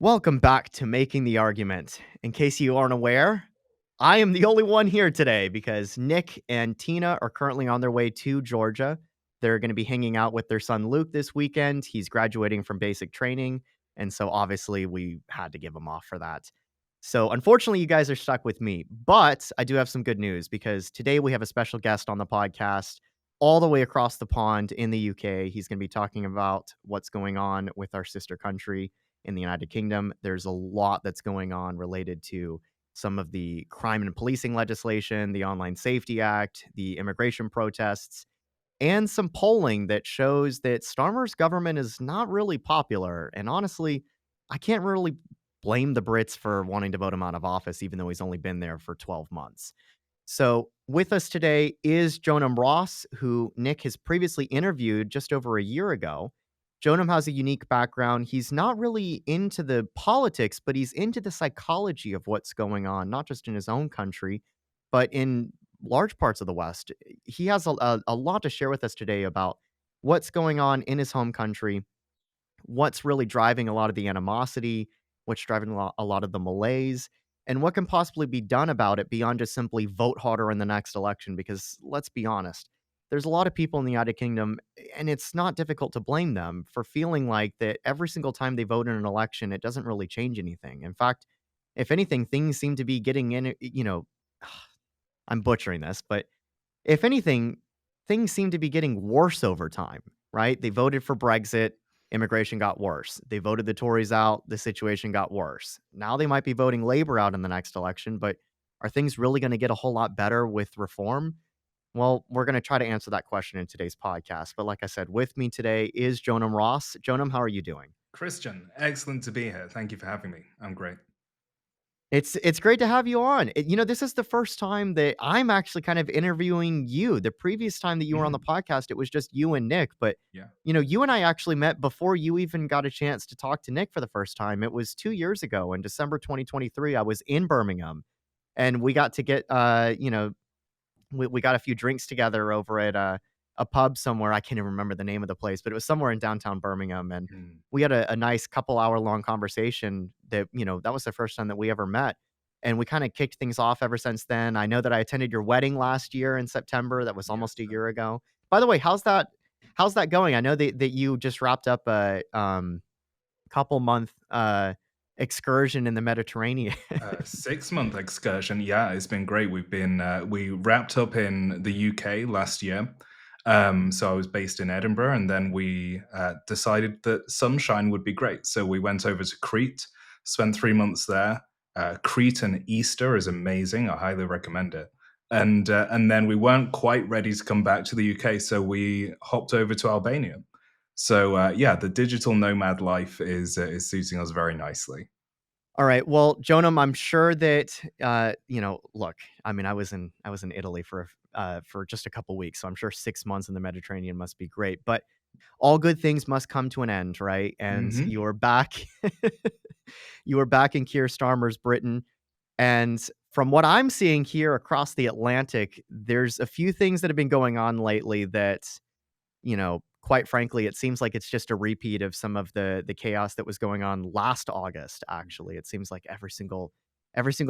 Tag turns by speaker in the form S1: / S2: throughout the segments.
S1: Welcome back to Making the Argument. In case you aren't aware, I am the only one here today because Nick and Tina are currently on their way to Georgia. They're going to be hanging out with their son Luke this weekend. He's graduating from basic training. And so obviously we had to give him off for that. So unfortunately, you guys are stuck with me. But I do have some good news because today we have a special guest on the podcast all the way across the pond in the UK. He's going to be talking about what's going on with our sister country in the United Kingdom. There's a lot that's going on related to some of the crime and policing legislation, the Online Safety Act, the immigration protests, and some polling that shows that Starmer's government is not really popular. And honestly, I can't really blame the Brits for wanting to vote him out of office, even though he's only been there for 12 months. So, with us today is Jonam Ross, who Nick has previously interviewed just over a year ago. Jonam has a unique background. He's not really into the politics, but he's into the psychology of what's going on, not just in his own country, but in large parts of the West. He has a lot to share with us today about what's going on in his home country, what's really driving a lot of the animosity, what's driving a lot of the malaise, and what can possibly be done about it beyond just simply vote harder in the next election. Because let's be honest, there's a lot of people in the United Kingdom, and it's not difficult to blame them for feeling like that every single time they vote in an election, it doesn't really change anything. In fact, if anything, things seem to be getting in. I'm butchering this, but if anything, things seem to be getting worse over time, right? They voted for Brexit, immigration got worse. They voted the Tories out, the situation got worse. Now they might be voting Labour out in the next election, but are things really going to get a whole lot better with reform? Well, we're going to try to answer that question in today's podcast. But like I said, with me today is Jonam Ross. Jonam, how are you doing?
S2: Christian, excellent to be here. Thank you for having me. I'm great.
S1: It's great to have you on. This is the first time that I'm actually kind of interviewing you. The previous time that you were on the
S2: Mhm.
S1: podcast, it was just you and Nick, but,
S2: Yeah.
S1: you and I actually met before you even got a chance to talk to Nick for the first time. It was 2 years ago in December 2023. I was in Birmingham, and we got to get, we got a few drinks together over at a pub somewhere. I can't even remember the name of the place, but it was somewhere in downtown Birmingham, and
S2: Mm.
S1: we had a nice couple hour long conversation that was the first time that we ever met, and we kinda kicked things off ever since then. I know that I attended your wedding last year in September. That was
S2: Yes,
S1: almost a
S2: sir.
S1: year ago. By the way, how's that going? I know that you just wrapped up a, couple month, excursion in the Mediterranean.
S2: 6-month excursion. Yeah, it's been great. We wrapped up in the UK last year. So I was based in Edinburgh, and then we decided that sunshine would be great. So we went over to Crete, spent 3 months there. Crete and Easter is amazing. I highly recommend it. And then we weren't quite ready to come back to the UK, so we hopped over to Albania. So yeah, the digital nomad life is suiting us very nicely.
S1: All right. Well, Jonam, I'm sure that look, I mean, I was in Italy for just a couple weeks, so I'm sure 6 months in the Mediterranean must be great. But all good things must come to an end, right? And
S2: Hmm.
S1: you're back, you are back in Keir Starmer's Britain, and from what I'm seeing here across the Atlantic, there's a few things that have been going on lately that quite frankly, it seems like it's just a repeat of some of the chaos that was going on last August, actually. It seems like every single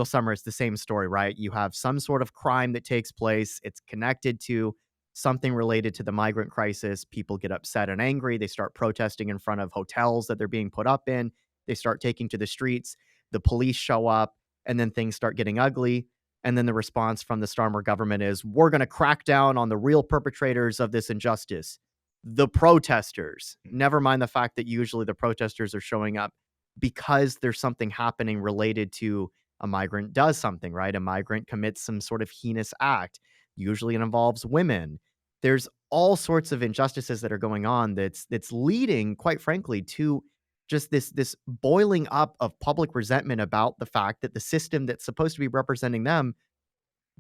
S1: summer it's the same story, right? You have some sort of crime that takes place, it's connected to something related to the migrant crisis. People get upset and angry, they start protesting in front of hotels that they're being put up in. They start taking to the streets, the police show up, and then things start getting ugly. And then the response from the Starmer government is, we're going to crack down on the real perpetrators of this injustice, the protesters. Never mind the fact that usually the protesters are showing up because there's something happening related to a migrant does something, right? A migrant commits some sort of heinous act. Usually it involves women. There's all sorts of injustices that are going on that's leading, quite frankly, to just this boiling up of public resentment about the fact that the system that's supposed to be representing them,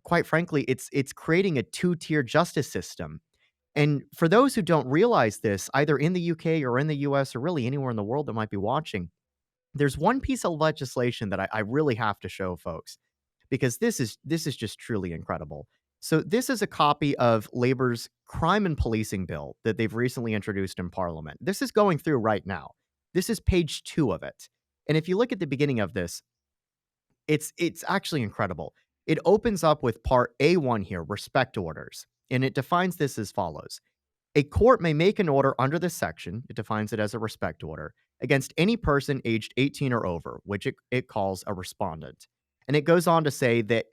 S1: quite frankly, it's creating a two-tier justice system. And for those who don't realize this, either in the UK or in the US or really anywhere in the world that might be watching, there's one piece of legislation that I really have to show folks because this is just truly incredible. So this is a copy of Labour's crime and policing bill that they've recently introduced in Parliament. This is going through right now. This is page 2 of it. And if you look at the beginning of this, it's actually incredible. It opens up with part A1 here, respect orders, and it defines this as follows. A court may make an order under this section, it defines it as a respect order, against any person aged 18 or over, which it calls a respondent. And it goes on to say that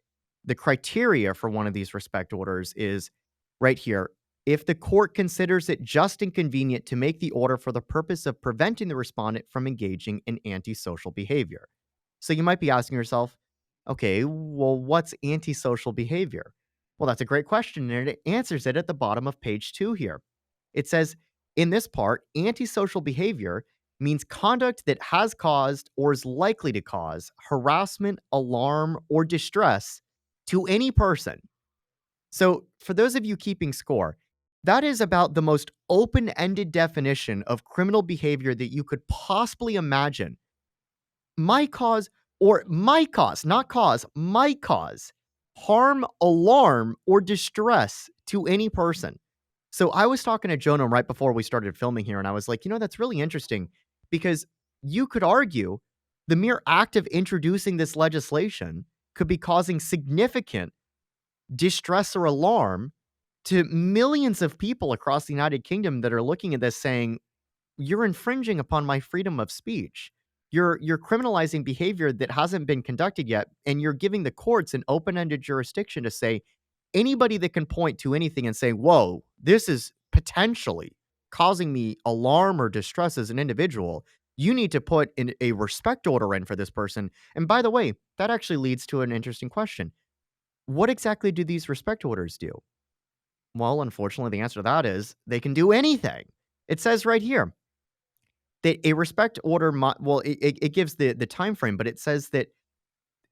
S1: the criteria for one of these respect orders is right here. If the court considers it just and convenient to make the order for the purpose of preventing the respondent from engaging in antisocial behavior. So you might be asking yourself, okay, well, what's antisocial behavior? Well, that's a great question, and it answers it at the bottom of page 2 here. It says, in this part, antisocial behavior means conduct that has caused or is likely to cause harassment, alarm, or distress to any person. So, for those of you keeping score, that is about the most open ended definition of criminal behavior that you could possibly imagine. Not cause, might cause harm, alarm, or distress to any person. So I was talking to Jonam right before we started filming here, and I was like, that's really interesting because you could argue the mere act of introducing this legislation could be causing significant distress or alarm to millions of people across the United Kingdom that are looking at this saying, you're infringing upon my freedom of speech. You're criminalizing behavior that hasn't been conducted yet, and you're giving the courts an open-ended jurisdiction to say anybody that can point to anything and say, "Whoa, this is potentially causing me alarm or distress as an individual. You need to put in a respect order in for this person." And by the way, that actually leads to an interesting question. What exactly do these respect orders do? Well, unfortunately, the answer to that is they can do anything. It says right here that a respect order it gives the time frame, but it says that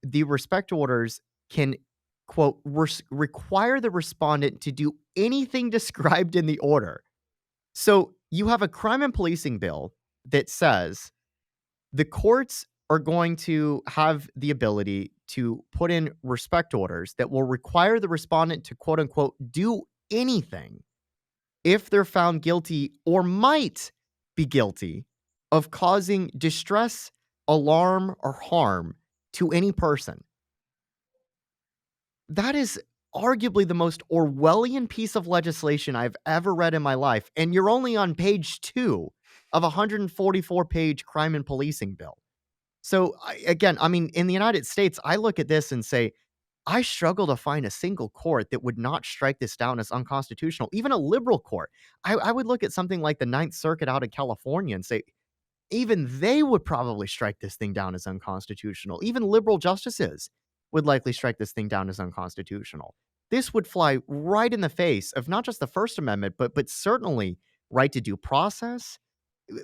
S1: the respect orders can, quote, require the respondent to do anything described in the order. So you have a crime and policing bill that says the courts are going to have the ability to put in respect orders that will require the respondent to, quote unquote, do anything if they're found guilty or might be guilty of causing distress, alarm, or harm to any person. That is arguably the most Orwellian piece of legislation I've ever read in my life, and you're only on page 2 of a 144-page crime and policing bill. So, I mean, in the United States, I look at this and say, I struggle to find a single court that would not strike this down as unconstitutional, even a liberal court. I would look at something like the Ninth Circuit out of California and say, even they would probably strike this thing down as unconstitutional. Even liberal justices would likely strike this thing down as unconstitutional. This would fly right in the face of not just the First Amendment, but certainly right to due process,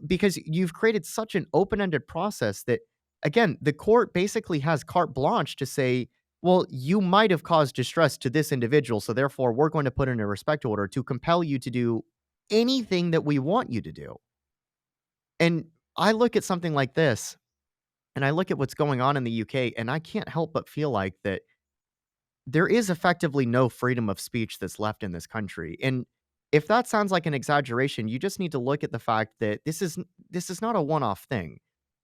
S1: because you've created such an open-ended process that, again, the court basically has carte blanche to say, well, you might have caused distress to this individual, so therefore we're going to put in a respect order to compel you to do anything that we want you to do. And I look at something like this, and I look at what's going on in the UK, and I can't help but feel like that there is effectively no freedom of speech that's left in this country. And if that sounds like an exaggeration, you just need to look at the fact that this is not a one-off thing.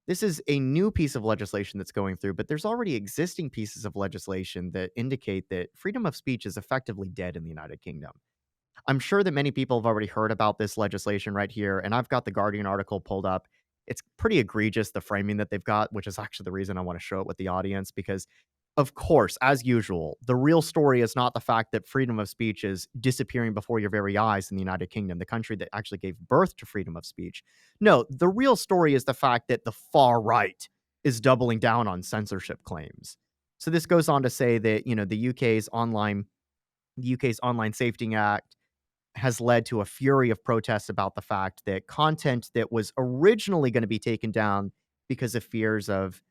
S1: This is a new piece of legislation that's going through, but there's already existing pieces of legislation that indicate that freedom of speech is effectively dead in the United Kingdom. I'm sure that many people have already heard about this legislation right here, and I've got the Guardian article pulled up. It's pretty egregious, the framing that they've got, which is actually the reason I want to show it with the audience, because, of course, as usual, the real story is not the fact that freedom of speech is disappearing before your very eyes in the United Kingdom, the country that actually gave birth to freedom of speech. No, the real story is the fact that the far right is doubling down on censorship claims. So this goes on to say that, the UK's Online Safety Act has led to a fury of protests about the fact that content that was originally going to be taken down because of fears of,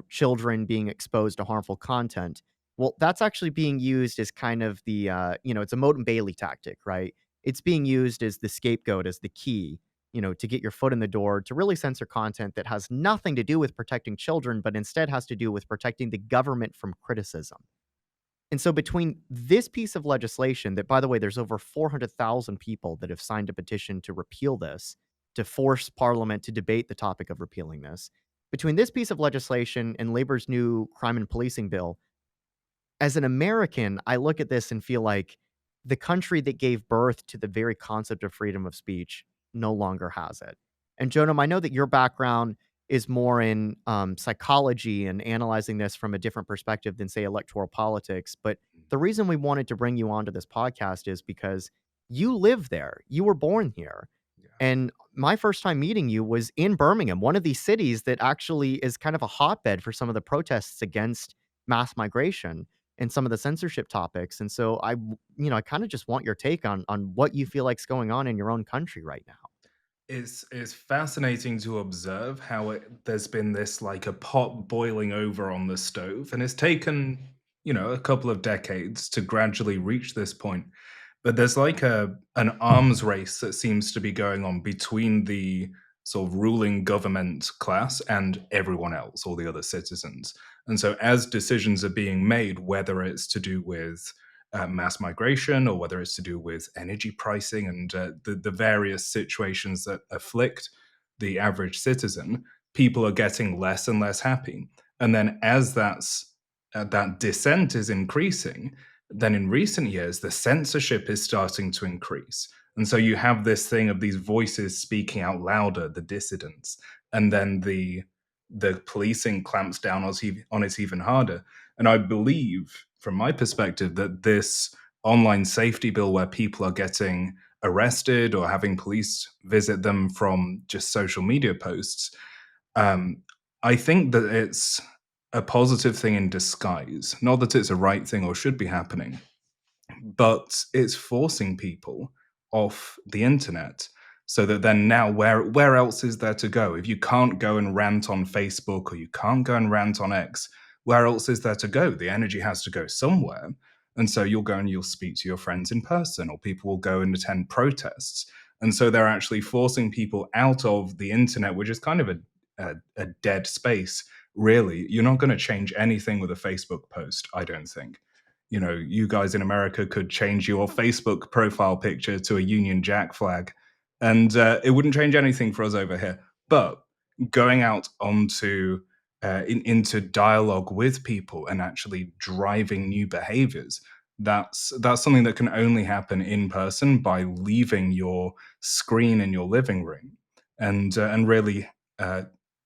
S1: children being exposed to harmful content. Well, that's actually being used as kind of it's a Moat and Bailey tactic, right? It's being used as the scapegoat, as the key, to get your foot in the door, to really censor content that has nothing to do with protecting children, but instead has to do with protecting the government from criticism. And so between this piece of legislation that, by the way, there's over 400,000 people that have signed a petition to repeal this, to force Parliament to debate the topic of repealing this. between this piece of legislation and Labor's new crime and policing bill, as an American, I look at this and feel like the country that gave birth to the very concept of freedom of speech no longer has it. And Jonam, I know that your background is more in psychology and analyzing this from a different perspective than, say, electoral politics. But the reason we wanted to bring you onto this podcast is because you live there, you were born here.
S2: Yeah.
S1: And my first time meeting you was in Birmingham, one of these cities that actually is kind of a hotbed for some of the protests against mass migration and some of the censorship topics. And so I kind of just want your take on what you feel like's going on in your own country right now.
S2: It's fascinating to observe how there's been this like a pot boiling over on the stove, and it's taken a couple of decades to gradually reach this point. But there's like an arms race that seems to be going on between the sort of ruling government class and everyone else, all the other citizens. And so, as decisions are being made, whether it's to do with mass migration or whether it's to do with energy pricing and the various situations that afflict the average citizen, people are getting less and less happy. And then, as that dissent is increasing, then in recent years, the censorship is starting to increase. And so you have this thing of these voices speaking out louder, the dissidents, and then the policing clamps down on it even harder. And I believe, from my perspective, that this online safety bill where people are getting arrested or having police visit them from just social media posts, um, I think that it's a positive thing in disguise. Not that it's a right thing or should be happening, but it's forcing people off the internet so that then now where else is there to go? If you can't go and rant on Facebook or you can't go and rant on X, where else is there to go? The energy has to go somewhere. And so you'll go and you'll speak to your friends in person, or people will go and attend protests. And so they're actually forcing people out of the internet, which is kind of a dead space, really. You're not going to change anything with a Facebook post, I don't think. You guys in America could change your Facebook profile picture to a Union Jack flag, and it wouldn't change anything for us over here. But going out into dialogue with people and actually driving new behaviors, that's something that can only happen in person by leaving your screen in your living room and really uh,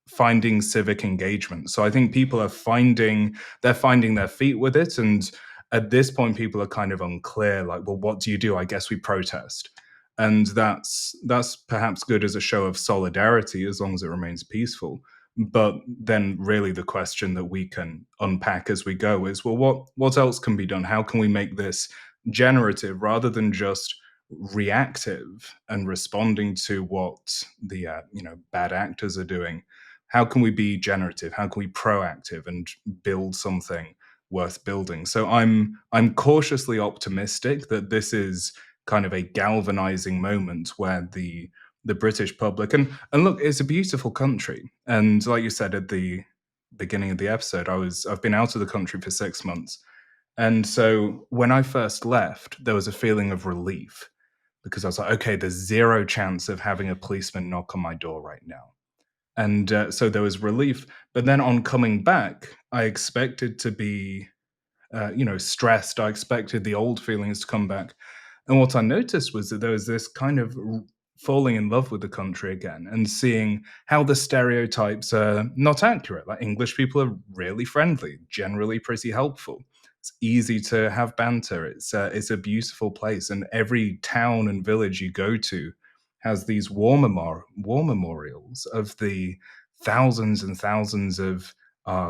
S2: finding civic engagement. So I think people are finding their feet with it, and at this point people are kind of unclear, like, well, what do you do? I guess we protest. And that's perhaps good as a show of solidarity as long as it remains peaceful. But then really the question that we can unpack as we go is, well, what else can be done? How can we make this generative rather than just reactive and responding to what the bad actors are doing? How can we be generative? How can we proactive and build something worth building? So I'm cautiously optimistic that this is kind of a galvanizing moment where the British public, and look, it's a beautiful country. And like you said at the beginning of the episode, I've been out of the country for 6 months. And so when I first left, there was a feeling of relief because I was like, okay, there's zero chance of having a policeman knock on my door right now. And so there was relief. But then on coming back, I expected to be stressed. I expected the old feelings to come back. And what I noticed was that there was this kind of falling in love with the country again and seeing how the stereotypes are not accurate. Like, English people are really friendly, generally pretty helpful. It's easy to have banter. It's a beautiful place, and every town and village you go to has these war memorials of the thousands and thousands of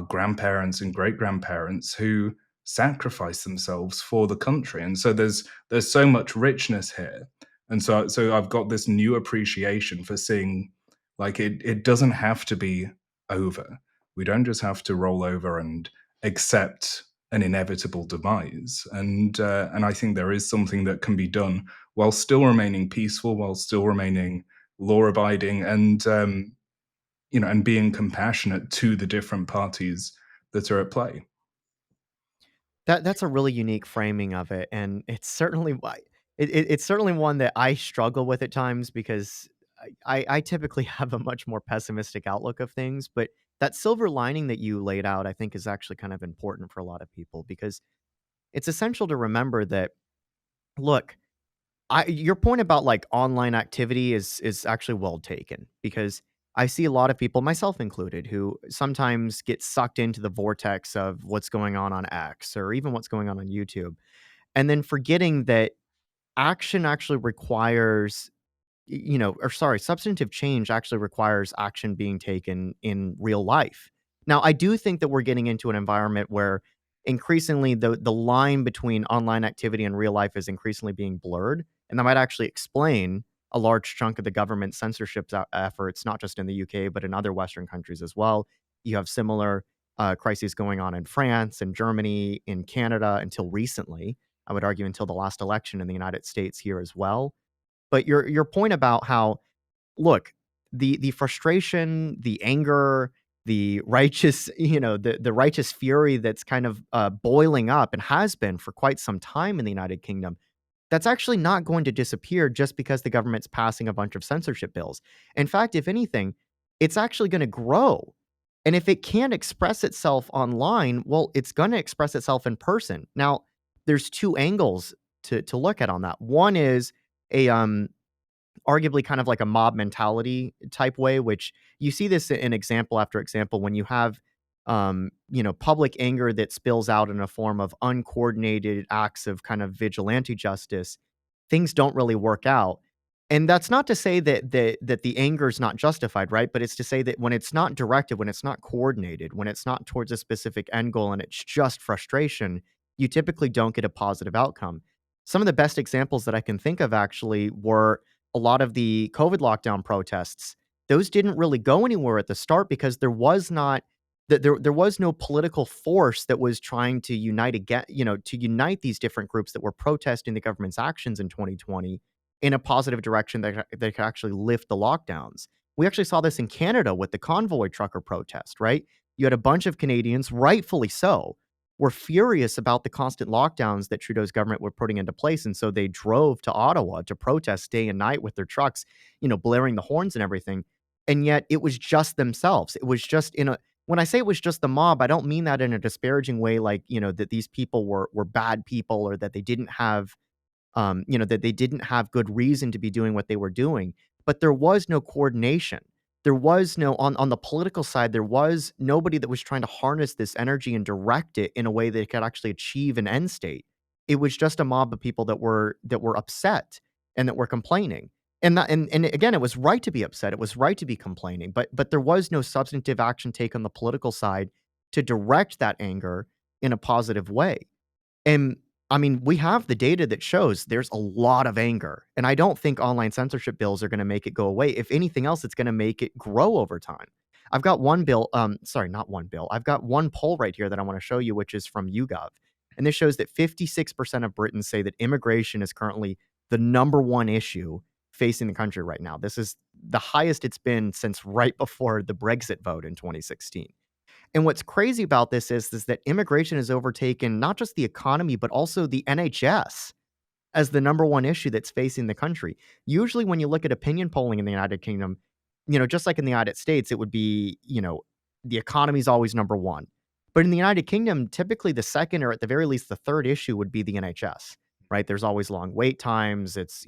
S2: grandparents and great grandparents who sacrifice themselves for the country. And so there's so much richness here. And so I've got this new appreciation for seeing, like, it doesn't have to be over. We don't just have to roll over and accept an inevitable demise. And I think there is something that can be done while still remaining peaceful, while still remaining law abiding, and being compassionate to the different parties that are at play.
S1: That's a really unique framing of it, and it's certainly why it's certainly one that I struggle with at times because I typically have a much more pessimistic outlook of things, but that silver lining that you laid out, I think, is actually kind of important for a lot of people because it's essential to remember that, look, your point about, like, online activity is actually well taken because I see a lot of people, myself included, who sometimes get sucked into the vortex of what's going on X or even what's going on YouTube, and then forgetting that action actually requires or sorry, substantive change actually requires action being taken in real life. Now, I do think that we're getting into an environment where increasingly the line between online activity and real life is increasingly being blurred, and that might actually explain a large chunk of the government censorship efforts, not just in the UK, but in other Western countries as well. You have similar crises going on in France and Germany, in Canada until recently. I would argue until the last election in the United States here as well. But your point about how, look, the frustration, the anger, the righteous, the righteous fury that's kind of, boiling up and has been for quite some time in the United Kingdom, that's actually not going to disappear just because the government's passing a bunch of censorship bills. In fact, if anything, it's actually gonna grow. And if it can't express itself online, well, it's gonna express itself in person. Now, there's 2 angles to look at on that. One is a, arguably kind of like a mob mentality type way, which you see this in example after example when you have, public anger that spills out in a form of uncoordinated acts of kind of vigilante justice. Things don't really work out. And that's not to say that the anger is not justified, right? But it's to say that when it's not directed, when it's not coordinated, when it's not towards a specific end goal and it's just frustration, you typically don't get a positive outcome. Some of the best examples that I can think of actually were a lot of the COVID lockdown protests. Those didn't really go anywhere at the start because there was no political force that was trying to unite again, to unite these different groups that were protesting the government's actions in 2020 in a positive direction that could actually lift the lockdowns. We actually saw this in Canada with the convoy trucker protest, right? You had a bunch of Canadians, rightfully so, were furious about the constant lockdowns that Trudeau's government were putting into place, and so they drove to Ottawa to protest day and night with their trucks, blaring the horns and everything, and yet it was just themselves. It was just in a when I say it was just the mob, I don't mean that in a disparaging way, like, that these people were bad people or that they didn't have that they didn't have good reason to be doing what they were doing, but there was no coordination. There was no on the political side, there was nobody that was trying to harness this energy and direct it in a way that could actually achieve an end state. It was just a mob of people that were upset and that were complaining. And again, it was right to be upset. It was right to be complaining, but there was no substantive action taken on the political side to direct that anger in a positive way. And I mean, we have the data that shows there's a lot of anger, and I don't think online censorship bills are gonna make it go away. If anything else, it's gonna make it grow over time. I've got one bill, sorry, not one bill. I've got one poll right here that I wanna show you, which is from YouGov, and this shows that 56% of Britons say that immigration is currently the number one issue facing the country right now. This is the highest it's been since right before the Brexit vote in 2016. And what's crazy about this is that immigration has overtaken not just the economy, but also the NHS as the number one issue that's facing the country. Usually, when you look at opinion polling in the United Kingdom, just like in the United States, it would be, the economy is always number one. But in the United Kingdom, typically the second or at the very least the third issue would be the NHS, right? There's always long wait times. It's,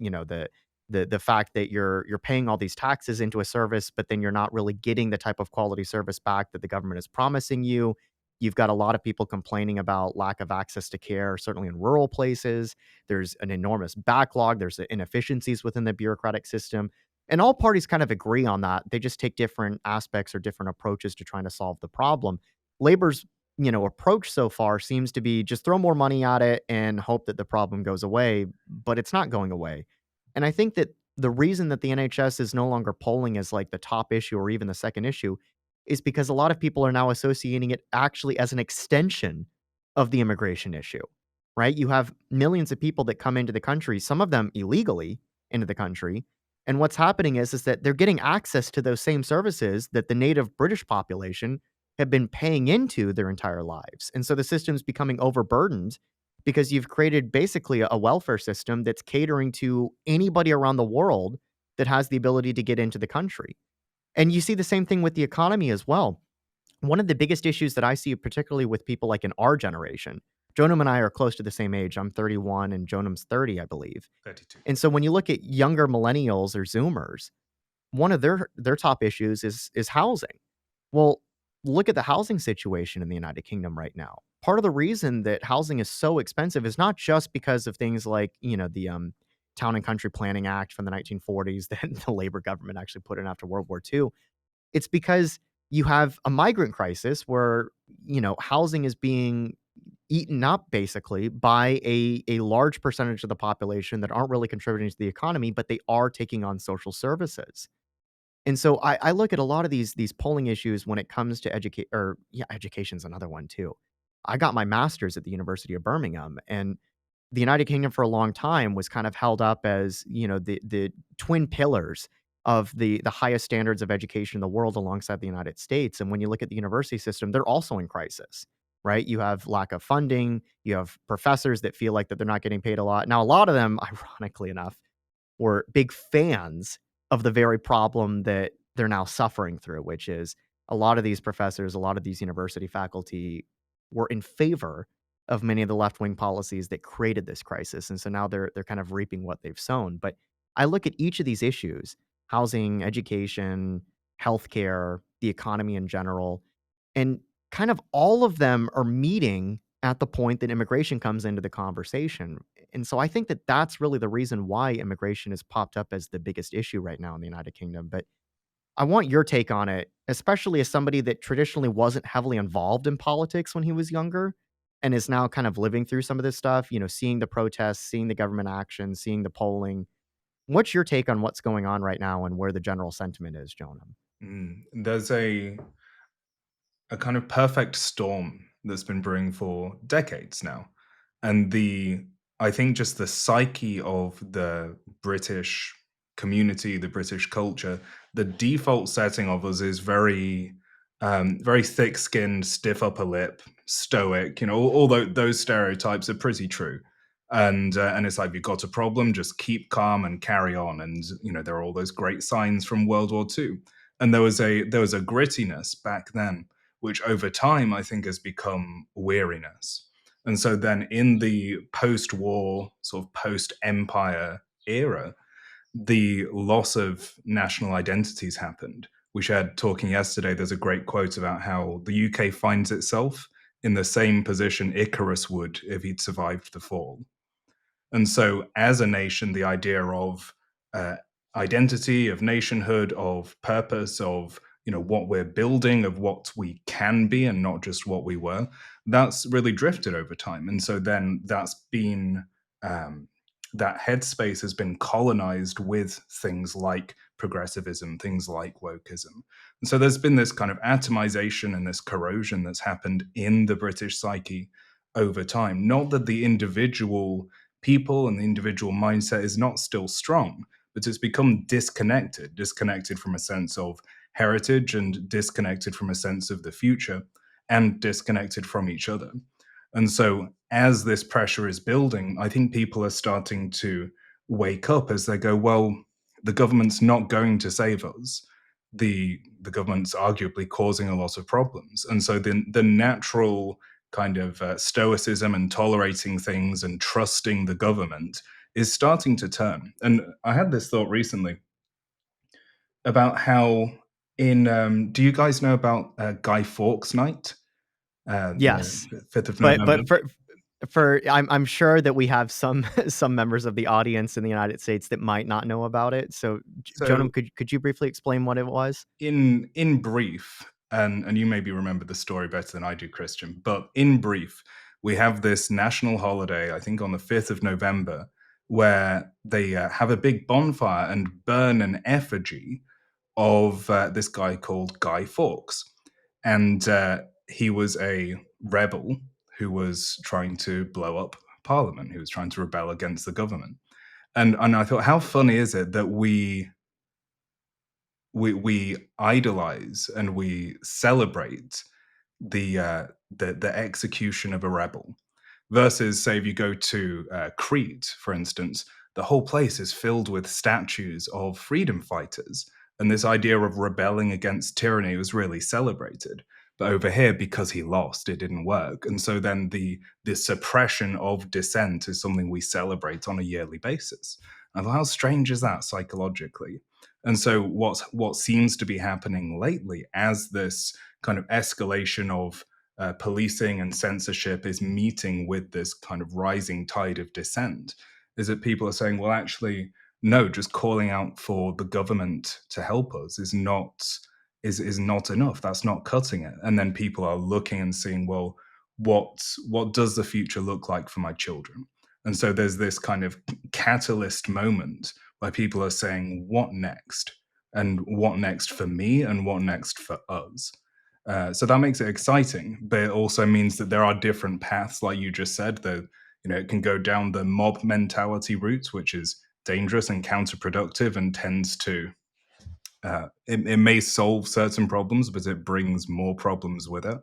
S1: the fact that you're paying all these taxes into a service, but then you're not really getting the type of quality service back that the government is promising you. You've got a lot of people complaining about lack of access to care, certainly in rural places. There's an enormous backlog. There's inefficiencies within the bureaucratic system. And all parties kind of agree on that. They just take different aspects or different approaches to trying to solve the problem. Labor's, approach so far seems to be just throw more money at it and hope that the problem goes away, but it's not going away. And I think that the reason that the NHS is no longer polling as like the top issue or even the second issue is because a lot of people are now associating it actually as an extension of the immigration issue, right? You have millions of people that come into the country, some of them illegally into the country. And what's happening is that they're getting access to those same services that the native British population have been paying into their entire lives. And so the system's becoming overburdened because you've created basically a welfare system that's catering to anybody around the world that has the ability to get into the country. And you see the same thing with the economy as well. one of the biggest issues that I see, particularly with people like in our generation, Jonam and I are close to the same age. I'm 31 and Jonam's 30, I believe.
S2: 32.
S1: And so when you look at younger millennials or Zoomers, one of their top issues is housing. Well, look at the housing situation in the United Kingdom right now. Part of the reason that housing is so expensive is not just because of things like, the Town and Country Planning Act from the 1940s that the Labor government actually put in after World War II. It's because you have a migrant crisis where, housing is being eaten up basically by a large percentage of the population that aren't really contributing to the economy, but they are taking on social services. And so I look at a lot of these polling issues when it comes to educate or yeah, education's another one too. I got my master's at the University of Birmingham, and the United Kingdom for a long time was kind of held up as, the twin pillars of the highest standards of education in the world alongside the United States. And when you look at the university system, they're also in crisis, right? You have lack of funding, you have professors that feel like that they're not getting paid a lot. Now, a lot of them, ironically enough, were big fans of the very problem that they're now suffering through, which is a lot of these professors, a lot of these university faculty were in favor of many of the left-wing policies that created this crisis. And so now they're kind of reaping what they've sown. But I look at each of these issues, housing, education, healthcare, the economy in general, and kind of all of them are meeting at the point that immigration comes into the conversation. And so I think that that's really the reason why immigration has popped up as the biggest issue right now in the United Kingdom. But I want your take on it, especially as somebody that traditionally wasn't heavily involved in politics when he was younger and is now kind of living through some of this stuff, seeing the protests, seeing the government action, seeing the polling. What's your take on what's going on right now and where the general sentiment is, Jonah?
S2: There's a kind of perfect storm that's been brewing for decades now. And I think just the psyche of the British community, the British culture, the default setting of us is very thick-skinned, stiff upper lip, stoic. Although those stereotypes are pretty true. And it's like, if you've got a problem, just keep calm and carry on. And there are all those great signs from World War II. And there was a grittiness back then which over time I think has become weariness. And so then in the post war, sort of post empire era, the loss of national identities happened. We shared talking yesterday, there's a great quote about how the UK finds itself in the same position Icarus would if he'd survived the fall. And so, as a nation, the idea of uh, identity, of nationhood, of purpose, of what we're building, of what we can be, and not just what we were, that's really drifted over time. And so then um, that headspace has been colonized with things like progressivism, things like wokeism. And so there's been this kind of atomization and this corrosion that's happened in the British psyche over time. Not that the individual people and the individual mindset is not still strong, but it's become disconnected from a sense of heritage and disconnected from a sense of the future and disconnected from each other. And so, as this pressure is building, I think people are starting to wake up as they go, well, the government's not going to save us. The government's arguably causing a lot of problems. And so the natural kind of stoicism and tolerating things and trusting the government is starting to turn. And I had this thought recently about how do you guys know about Guy Fawkes Night,
S1: Yes.
S2: the 5th of November?
S1: But I'm sure that we have some some members of the audience in the United States that might not know about it. So,
S2: So
S1: Jonam, could you briefly explain what it was?
S2: in brief, and you maybe remember the story better than I do, Christian, but in brief, we have this national holiday, I think on the 5th of November, where they have a big bonfire and burn an effigy of this guy called Guy Fawkes. And he was a rebel who was trying to blow up Parliament, who was trying to rebel against the government. And I thought, how funny is it that we idolize and we celebrate the execution of a rebel versus, say, if you go to Crete, for instance, the whole place is filled with statues of freedom fighters, and this idea of rebelling against tyranny was really celebrated. But over here, because he lost, it didn't work. And so then the suppression of dissent is something we celebrate on a yearly basis. And how strange is that psychologically? And so what seems to be happening lately as this kind of escalation of policing and censorship is meeting with this kind of rising tide of dissent is that people are saying, well, actually, no, just calling out for the government to help us is not enough. That's not cutting it. And then people are looking and seeing, well, what does the future look like for my children? And so there's this kind of catalyst moment where people are saying, what next? And what next for me and what next for us? So that makes it exciting, but it also means that there are different paths, like you just said. That it can go down the mob mentality route, which is dangerous and counterproductive, and tends to it may solve certain problems, but it brings more problems with it.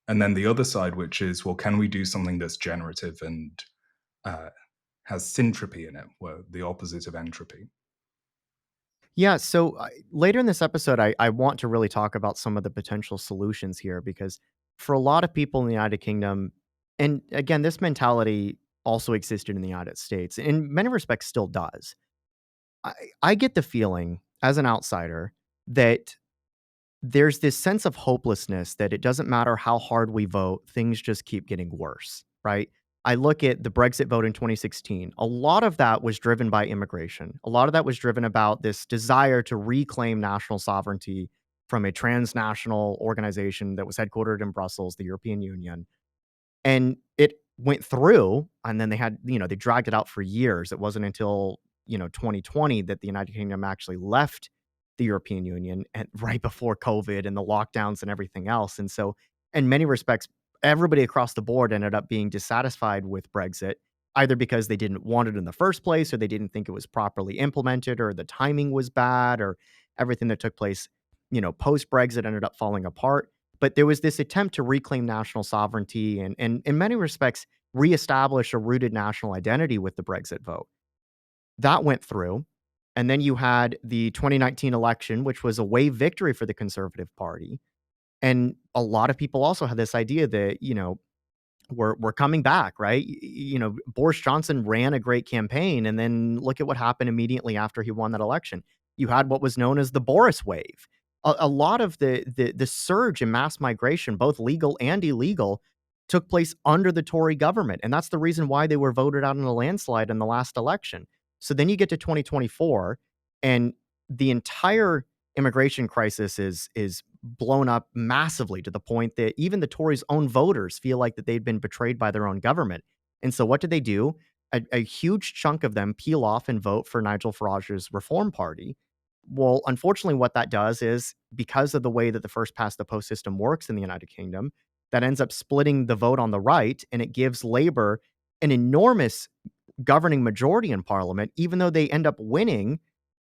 S2: And then the other side, which is, well, can we do something that's generative and uh, has syntropy in it, where the opposite of entropy?
S1: Yeah, so later in this episode, I want to really talk about some of the potential solutions here because for a lot of people in the United Kingdom, and again, this mentality also existed in the United States, in many respects still does. I, I get the feeling as an outsider that there's this sense of hopelessness that it doesn't matter how hard we vote, things just keep getting worse, right? I look at the Brexit vote in 2016. A lot of that was driven by immigration. A lot of that was driven about this desire to reclaim national sovereignty from a transnational organization that was headquartered in Brussels, the European Union, and it went through, and then they had, they dragged it out for years. It wasn't until, 2020 that the United Kingdom actually left the European Union, and right before COVID and the lockdowns and everything else. And so, in many respects, everybody across the board ended up being dissatisfied with Brexit, either because they didn't want it in the first place, or they didn't think it was properly implemented, or the timing was bad, or everything that took place, post Brexit ended up falling apart. But there was this attempt to reclaim national sovereignty and in many respects reestablish a rooted national identity with the Brexit vote. That went through. And then you had the 2019 election, which was a wave victory for the Conservative Party. And a lot of people also had this idea that, we're coming back, right? Boris Johnson ran a great campaign, and then look at what happened immediately after he won that election. You had what was known as the Boris wave. A lot of the surge in mass migration, both legal and illegal, took place under the Tory government, and that's the reason why they were voted out in a landslide in the last election. So then you get to 2024, and the entire immigration crisis is blown up massively to the point that even the Tories' own voters feel like that they'd been betrayed by their own government. And so what did they do? A huge chunk of them peel off and vote for Nigel Farage's Reform Party. Well, unfortunately, what that does is, because of the way that the first past the post system works in the United Kingdom, that ends up splitting the vote on the right, and it gives Labour an enormous governing majority in parliament, even though they end up winning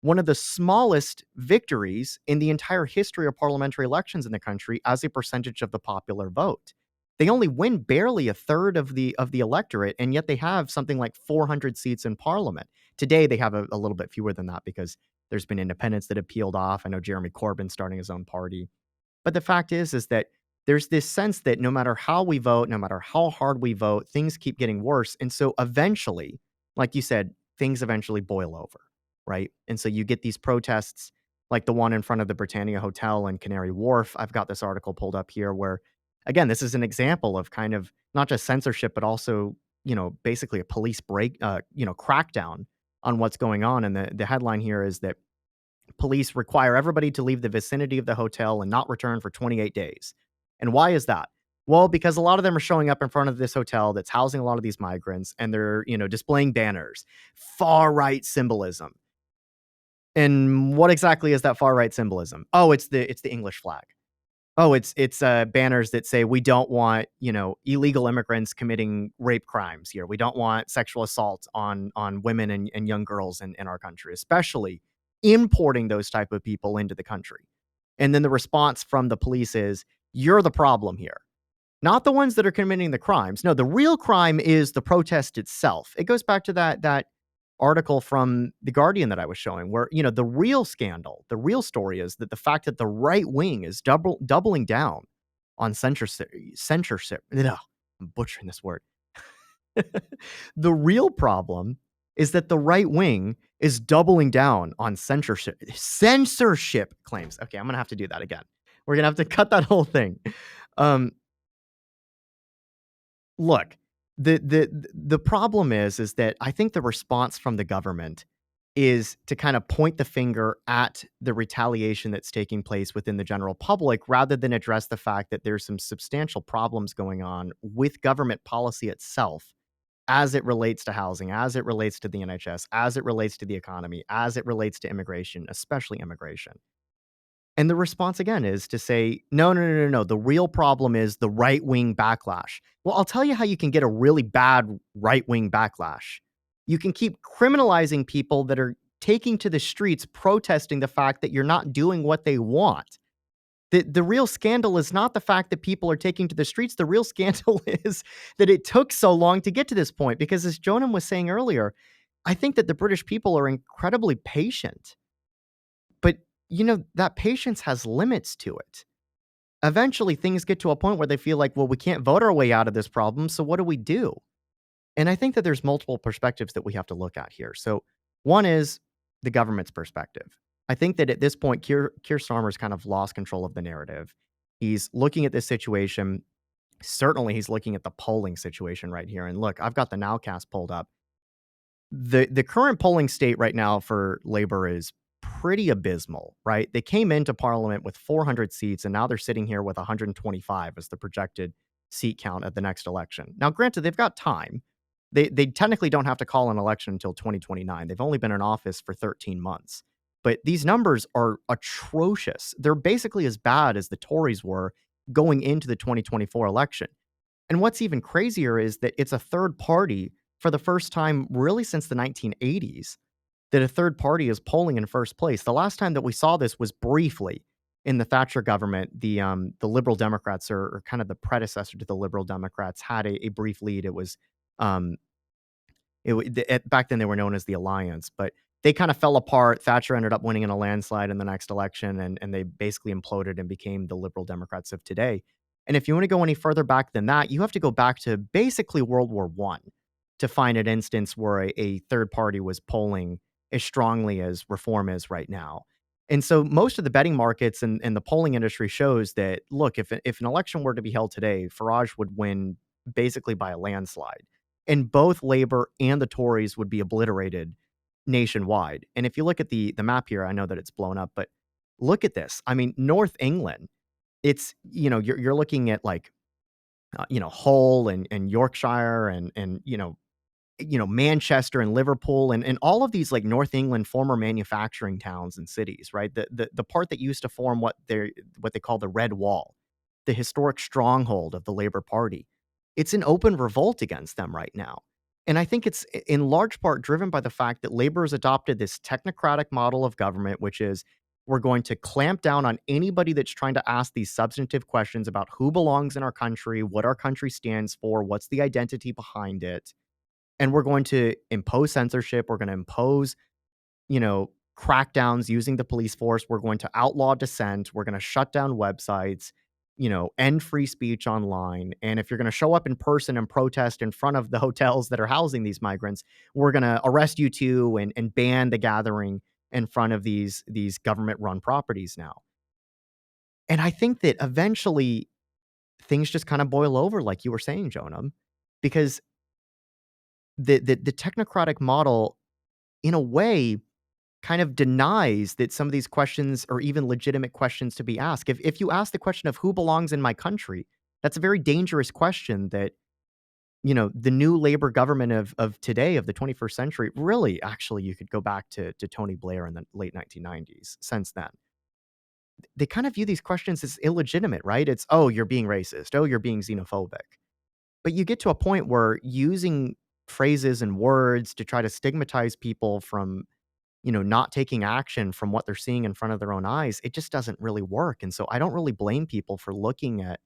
S1: one of the smallest victories in the entire history of parliamentary elections in the country as a percentage of the popular vote. They only win barely a third of the electorate, and yet they have something like 400 seats in parliament. Today, they have a little bit fewer than that because there's been independents that have peeled off. I know Jeremy Corbyn starting his own party. But the fact is that there's this sense that no matter how we vote, no matter how hard we vote, things keep getting worse. And so eventually, like you said, things eventually boil over, right? And so you get these protests like the one in front of the Britannia Hotel in Canary Wharf. I've got this article pulled up here where, again, this is an example of kind of not just censorship, but also, basically a police crackdown on what's going on. And the headline here is that police require everybody to leave the vicinity of the hotel and not return for 28 days. And why is that? Well, because a lot of them are showing up in front of this hotel that's housing a lot of these migrants, and they're, displaying banners, far right symbolism. And what exactly is that far right symbolism? Oh, it's the English flag. Oh, it's banners that say we don't want, illegal immigrants committing rape crimes here. We don't want sexual assault on women and young girls in our country, especially importing those type of people into the country. And then the response from the police is, you're the problem here. Not the ones that are committing the crimes. No, the real crime is the protest itself. It goes back to that article from The Guardian that I was showing, where, the real scandal, the real story is that the fact that the right wing is doubling down on censorship. Ugh, I'm butchering this word. The real problem is that the right wing is doubling down on censorship claims. Okay, I'm gonna have to do that again. We're gonna have to cut that whole thing. Um, Look, the problem is that I think the response from the government is to kind of point the finger at the retaliation that's taking place within the general public rather than address the fact that there's some substantial problems going on with government policy itself as it relates to housing, as it relates to the NHS, as it relates to the economy, as it relates to immigration, especially immigration. And the response again is to say, no, no, no, no, no. The real problem is the right wing backlash. Well, I'll tell you how you can get a really bad right wing backlash. You can keep criminalizing people that are taking to the streets protesting the fact that you're not doing what they want. The real scandal is not the fact that people are taking to the streets. The real scandal is that it took so long to get to this point. Because as Jonam was saying earlier, I think that the British people are incredibly patient. But, that patience has limits to it. Eventually, things get to a point where they feel like, well, we can't vote our way out of this problem. So what do we do? And I think that there's multiple perspectives that we have to look at here. So one is the government's perspective. I think that at this point, Keir Starmer's kind of lost control of the narrative. He's looking at this situation. Certainly, he's looking at the polling situation right here. And look, I've got the Nowcast pulled up. The current polling state right now for Labour is pretty abysmal, right? They came into parliament with 400 seats, and now they're sitting here with 125 as the projected seat count at the next election. Now, granted, they've got time. They technically don't have to call an election until 2029. They've only been in office for 13 months. But these numbers are atrocious. They're basically as bad as the Tories were going into the 2024 election. And what's even crazier is that it's a third party for the first time really since the 1980s that a third party is polling in first place. The last time that we saw this was briefly in the Thatcher government. The Liberal Democrats, or kind of the predecessor to the Liberal Democrats, had a brief lead. It was um, back then they were known as the Alliance, but they kind of fell apart. Thatcher ended up winning in a landslide in the next election, and they basically imploded and became the Liberal Democrats of today. And if you want to go any further back than that, you have to go back to basically World War One to find an instance where a third party was polling as strongly as Reform is right now. And so most of the betting markets and the polling industry shows that, look, if an election were to be held today, Farage would win basically by a landslide. And both Labour and the Tories would be obliterated nationwide. And if you look at the map here, I know that it's blown up, but look at this. I mean, North England, it's, you're looking at like, Hull and Yorkshire and Manchester and Liverpool and all of these like North England former manufacturing towns and cities, right? The part that used to form what they call the Red Wall, the historic stronghold of the Labour Party. It's an open revolt against them right now. And I think it's in large part driven by the fact that Labour has adopted this technocratic model of government, which is we're going to clamp down on anybody that's trying to ask these substantive questions about who belongs in our country, what our country stands for, what's the identity behind it, and we're going to impose censorship. We're going to impose, crackdowns using the police force. We're going to outlaw dissent. We're going to shut down websites, end free speech online. And if you're going to show up in person and protest in front of the hotels that are housing these migrants, we're going to arrest you too and ban the gathering in front of these government run properties now. And I think that eventually things just kind of boil over, like you were saying, Jonam, because the technocratic model, in a way, kind of denies that some of these questions are even legitimate questions to be asked. If you ask the question of who belongs in my country, that's a very dangerous question that, the new Labour government of today, of the 21st century, really, actually, you could go back to Tony Blair in the late 1990s. Since then, they kind of view these questions as illegitimate, right? It's, oh, you're being racist. Oh, you're being xenophobic. But you get to a point where using phrases and words to try to stigmatize people from, not taking action from what they're seeing in front of their own eyes, it just doesn't really work. And so I don't really blame people for looking at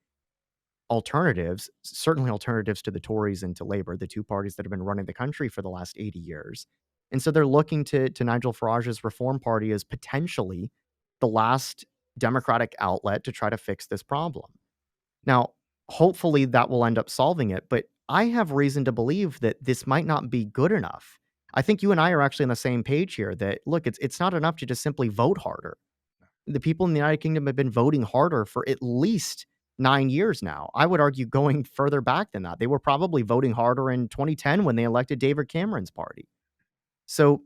S1: alternatives, certainly alternatives to the Tories and to Labour, the two parties that have been running the country for the last 80 years. And so they're looking to Nigel Farage's Reform Party as potentially the last democratic outlet to try to fix this problem. Now, hopefully that will end up solving it, but I have reason to believe that this might not be good enough. I think you and I are actually on the same page here that look, it's not enough to just simply vote harder. The people in the United Kingdom have been voting harder for at least 9 years now. I would argue going further back than that. They were probably voting harder in 2010 when they elected David Cameron's party. So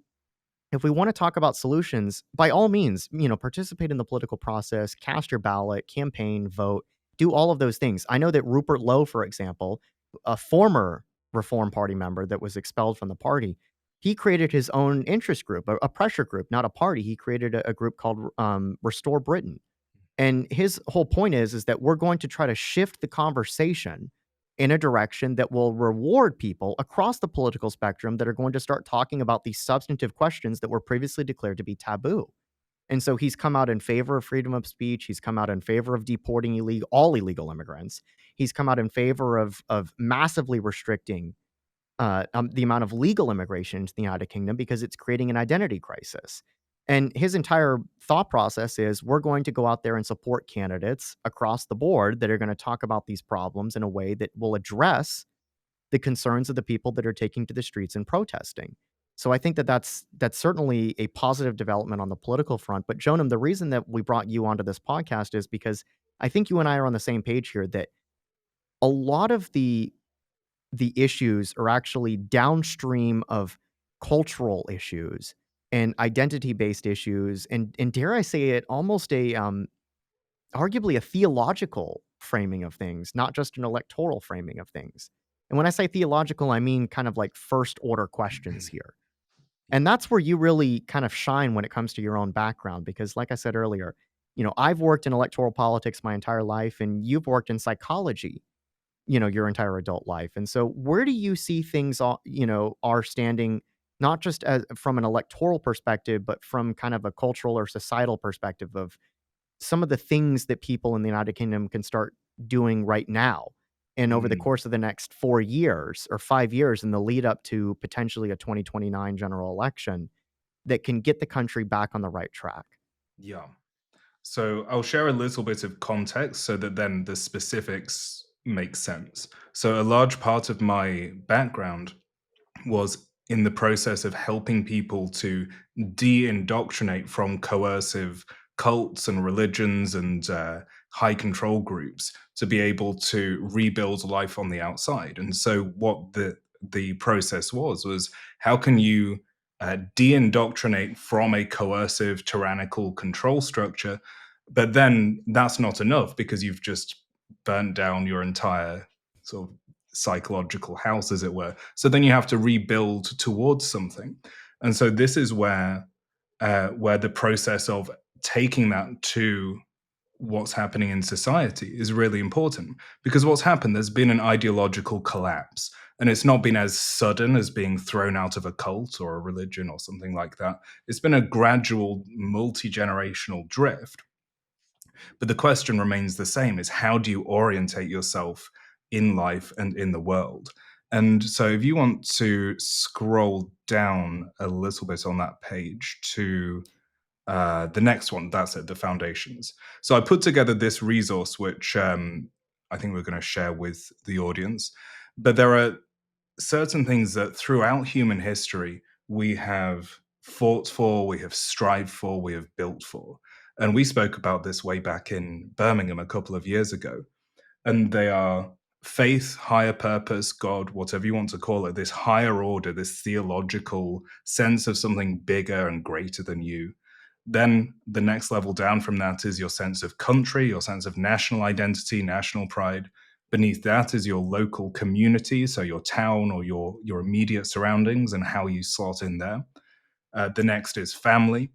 S1: if we want to talk about solutions, by all means, participate in the political process, cast your ballot, campaign, vote, do all of those things. I know that Rupert Lowe, for example, a former Reform Party member that was expelled from the party, he created his own interest group, a pressure group, not a party. He created a group called Restore Britain. And his whole point is that we're going to try to shift the conversation in a direction that will reward people across the political spectrum that are going to start talking about these substantive questions that were previously declared to be taboo. And so he's come out in favor of freedom of speech. He's come out in favor of deporting all illegal immigrants. He's come out in favor of massively restricting the amount of legal immigration into the United Kingdom because it's creating an identity crisis. And his entire thought process is we're going to go out there and support candidates across the board that are going to talk about these problems in a way that will address the concerns of the people that are taking to the streets and protesting. So I think that that's certainly a positive development on the political front. But Jonam, the reason that we brought you onto this podcast is because I think you and I are on the same page here that a lot of the issues are actually downstream of cultural issues and identity-based issues, and dare I say it, almost arguably a theological framing of things, not just an electoral framing of things. And when I say theological, I mean kind of like first order questions here. And that's where you really kind of shine when it comes to your own background, because like I said earlier, I've worked in electoral politics my entire life, and you've worked in psychology your entire adult life. And so where do you see things are standing, not just as from an electoral perspective, but from kind of a cultural or societal perspective of some of the things that people in the United Kingdom can start doing right now and over the
S2: Mm,
S1: course of the next 4 years or 5 years in the lead up to potentially a 2029 general election that can get the country back on the right track?
S2: yeah. So I'll share a little bit of context so that then the specifics make sense. So a large part of my background was in the process of helping people to de-indoctrinate from coercive cults and religions and high control groups to be able to rebuild life on the outside. And so what the process was how can you de-indoctrinate from a coercive tyrannical control structure, but then that's not enough because you've just burnt down your entire sort of psychological house, as it were. So then you have to rebuild towards something, and so this is where the process of taking that to what's happening in society is really important. Because what's happened, there's been an ideological collapse, and it's not been as sudden as being thrown out of a cult or a religion or something like that. It's been a gradual multi-generational drift, but the question remains the same: is how do you orientate yourself in life and in the world? And so if you want to scroll down a little bit on that page to the next one, that's it, the foundations. So I put together this resource, which I think we're going to share with the audience. But there are certain things that throughout human history we have fought for, we have strived for, we have built for. And we spoke about this way back in Birmingham a couple of years ago. And they are faith, higher purpose, God, whatever you want to call it, this higher order, this theological sense of something bigger and greater than you. Then the next level down from that is your sense of country, your sense of national identity, national pride. Beneath that is your local community, so your town or your immediate surroundings and how you slot in there. The next is family,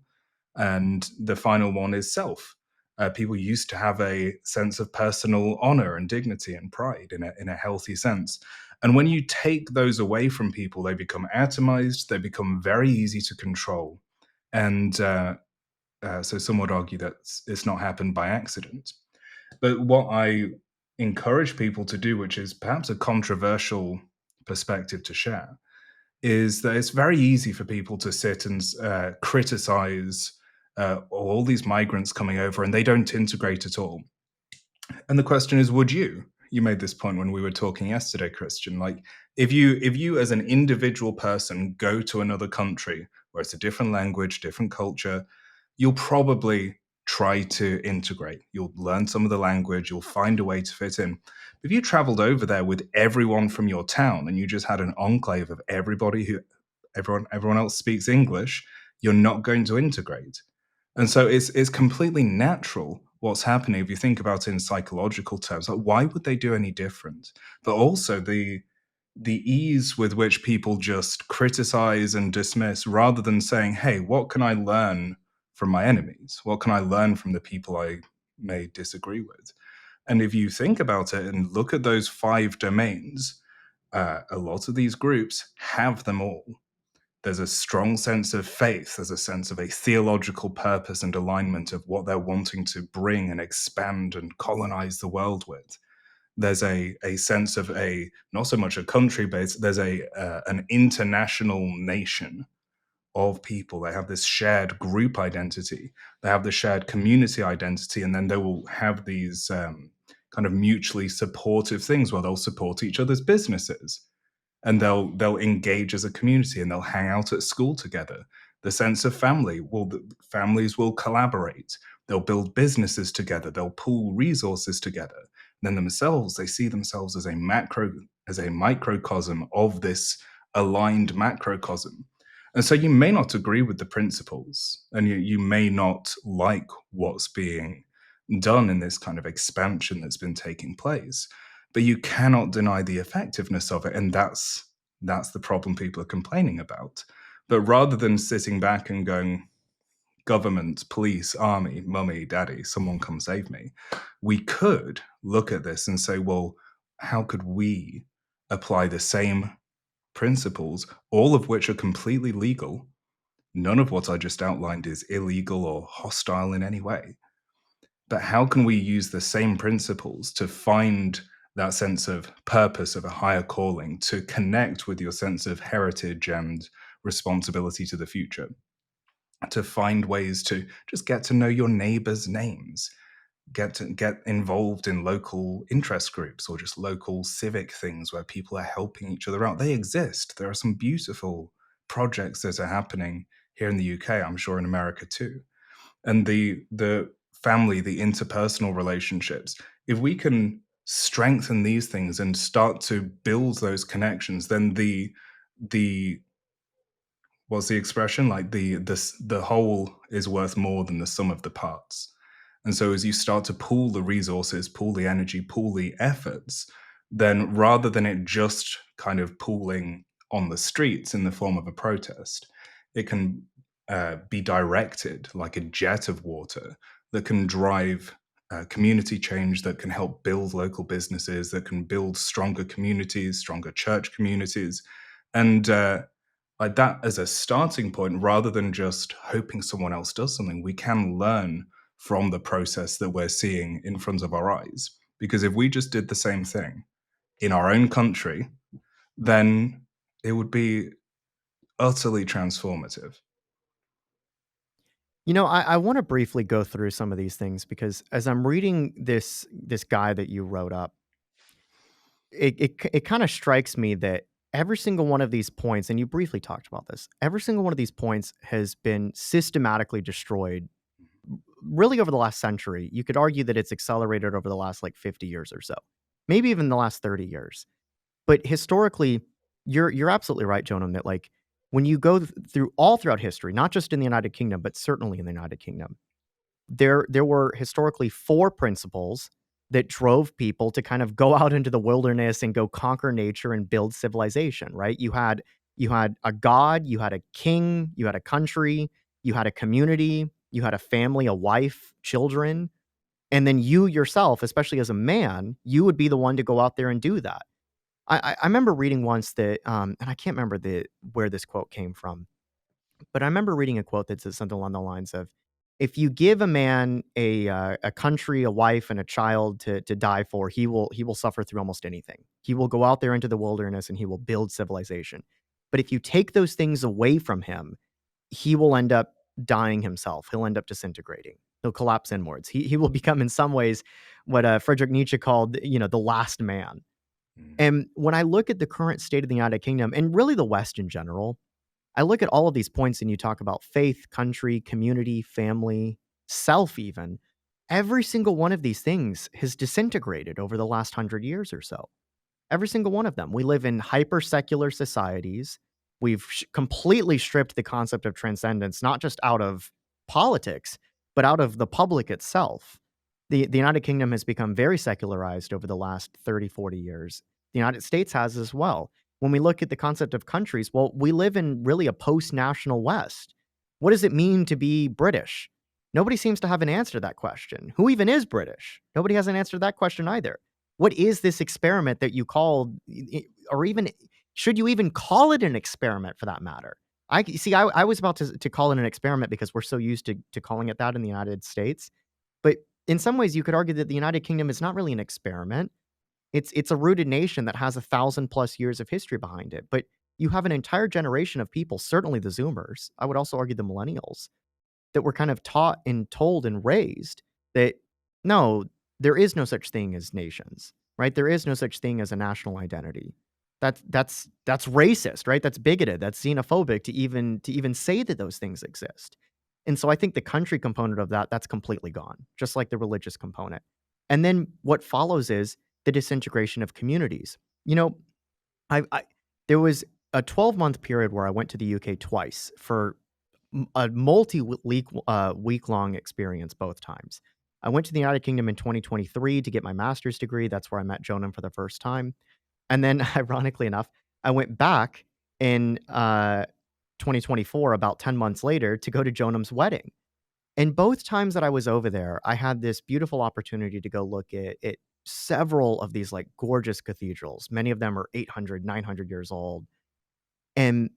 S2: and the final one is self. People used to have a sense of personal honor and dignity and pride in a healthy sense. And when you take those away from people, they become atomized, they become very easy to control. And so some would argue that it's not happened by accident. But what I encourage people to do, which is perhaps a controversial perspective to share, is that it's very easy for people to sit and criticize all these migrants coming over and they don't integrate at all. And the question is, would you? You made this point when we were talking yesterday, Christian. Like, if you as an individual person go to another country where it's a different language, different culture, you'll probably try to integrate. You'll learn some of the language, you'll find a way to fit in. If you traveled over there with everyone from your town and you just had an enclave of everybody who everyone else speaks English, you're not going to integrate. And so it's completely natural what's happening if you think about it in psychological terms. Like, why would they do any different? But also the ease with which people just criticize and dismiss rather than saying, hey, what can I learn from my enemies? What can I learn from the people I may disagree with? And if you think about it and look at those five domains, a lot of these groups have them all. There's a strong sense of faith, there's a sense of a theological purpose and alignment of what they're wanting to bring and expand and colonize the world with. There's a sense of a not so much a country, but there's a an international nation of people. They have this shared group identity, they have the shared community identity, and then they will have these kind of mutually supportive things where they'll support each other's businesses and they'll engage as a community and they'll hang out at school together. The sense of family, well, the families will collaborate, they'll build businesses together, they'll pool resources together. Then themselves, they see themselves as a microcosm of this aligned macrocosm. And so you may not agree with the principles and you may not like what's being done in this kind of expansion that's been taking place, but you cannot deny the effectiveness of it, and that's the problem people are complaining about. But rather than sitting back and going, government, police, army, mummy, daddy, someone come save me, we could look at this and say, well, how could we apply the same principles, all of which are completely legal? None of what I just outlined is illegal or hostile in any way. But how can we use the same principles to find that sense of purpose of a higher calling, to connect with your sense of heritage and responsibility to the future, to find ways to just get to know your neighbors' names, get involved in local interest groups or just local civic things where people are helping each other out? They exist. There are some beautiful projects that are happening here in the UK, I'm sure in America too. And the family, the interpersonal relationships, if we can strengthen these things and start to build those connections, then the what's the expression, like the whole is worth more than the sum of the parts. And so as you start to pool the resources, pool the energy, pool the efforts, then rather than it just kind of pooling on the streets in the form of a protest, it can be directed like a jet of water that can drive community change, that can help build local businesses, that can build stronger communities, stronger church communities. And like that as a starting point, rather than just hoping someone else does something, we can learn from the process that we're seeing in front of our eyes. Because if we just did the same thing in our own country, then it would be utterly transformative.
S1: I want to briefly go through some of these things because as I'm reading this guy that you wrote up, it kind of strikes me that every single one of these points, and you briefly talked about this, every single one of these points has been systematically destroyed really over the last century. You could argue that it's accelerated over the last like 50 years or so, maybe even the last 30 years. But historically, you're absolutely right, Jonam, that like when you go through all throughout history, not just in the United Kingdom, but certainly in the United Kingdom, there were historically four principles that drove people to kind of go out into the wilderness and go conquer nature and build civilization, right? You had a god, you had a king, you had a country, you had a community, you had a family, a wife, children, and then you yourself, especially as a man, you would be the one to go out there and do that. I remember reading once that, and I can't remember where this quote came from, but I remember reading a quote that says something along the lines of, "If you give a man a country, a wife, and a child to die for, he will suffer through almost anything. He will go out there into the wilderness and he will build civilization. But if you take those things away from him, he will end up dying himself. He'll end up disintegrating." He'll collapse inwards. He will become in some ways what Friedrich Nietzsche called, the last man.
S2: Mm.
S1: And when I look at the current state of the United Kingdom and really the West in general, I look at all of these points and you talk about faith, country, community, family, self, even. Every single one of these things has disintegrated over the last 100 years or so. Every single one of them. We live in hyper secular societies. We've completely stripped the concept of transcendence, not just out of politics, but out of the public itself. The United Kingdom has become very secularized over the last 30, 40 years. The United States has as well. When we look at the concept of countries, well, we live in really a post national West. What does it mean to be British? Nobody seems to have an answer to that question. Who even is British? Nobody has an answer to that question either. What is this experiment that you called, or even should you even call it an experiment for that matter? I see. I was about to call it an experiment because we're so used to calling it that in the United States. But in some ways, you could argue that the United Kingdom is not really an experiment. It's a rooted nation that has 1,000+ years of history behind it. But you have an entire generation of people, certainly the Zoomers. I would also argue the millennials, that were kind of taught and told and raised that no, there is no such thing as nations, right? There is no such thing as a national identity. That's racist, right? That's bigoted. That's xenophobic to even say that those things exist. And so I think the country component of that's completely gone, just like the religious component. And then what follows is the disintegration of communities. You know, I there was a 12-month period where I went to the UK twice for a week-long experience both times. I went to the United Kingdom in 2023 to get my master's degree. That's where I met Jonam for the first time. And then, ironically enough, I went back in 2024, about 10 months later, to go to Jonam's wedding. And both times that I was over there, I had this beautiful opportunity to go look at several of these like gorgeous cathedrals. Many of them are 800, 900 years old. And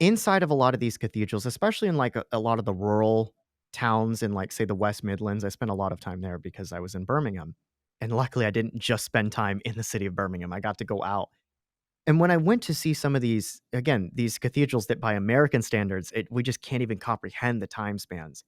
S1: inside of a lot of these cathedrals, especially in like a lot of the rural towns in like say the West Midlands, I spent a lot of time there because I was in Birmingham. And luckily I didn't just spend time in the city of Birmingham. I got to go out. And when I went to see some of these, again, these cathedrals that by American standards, we just can't even comprehend the time spans.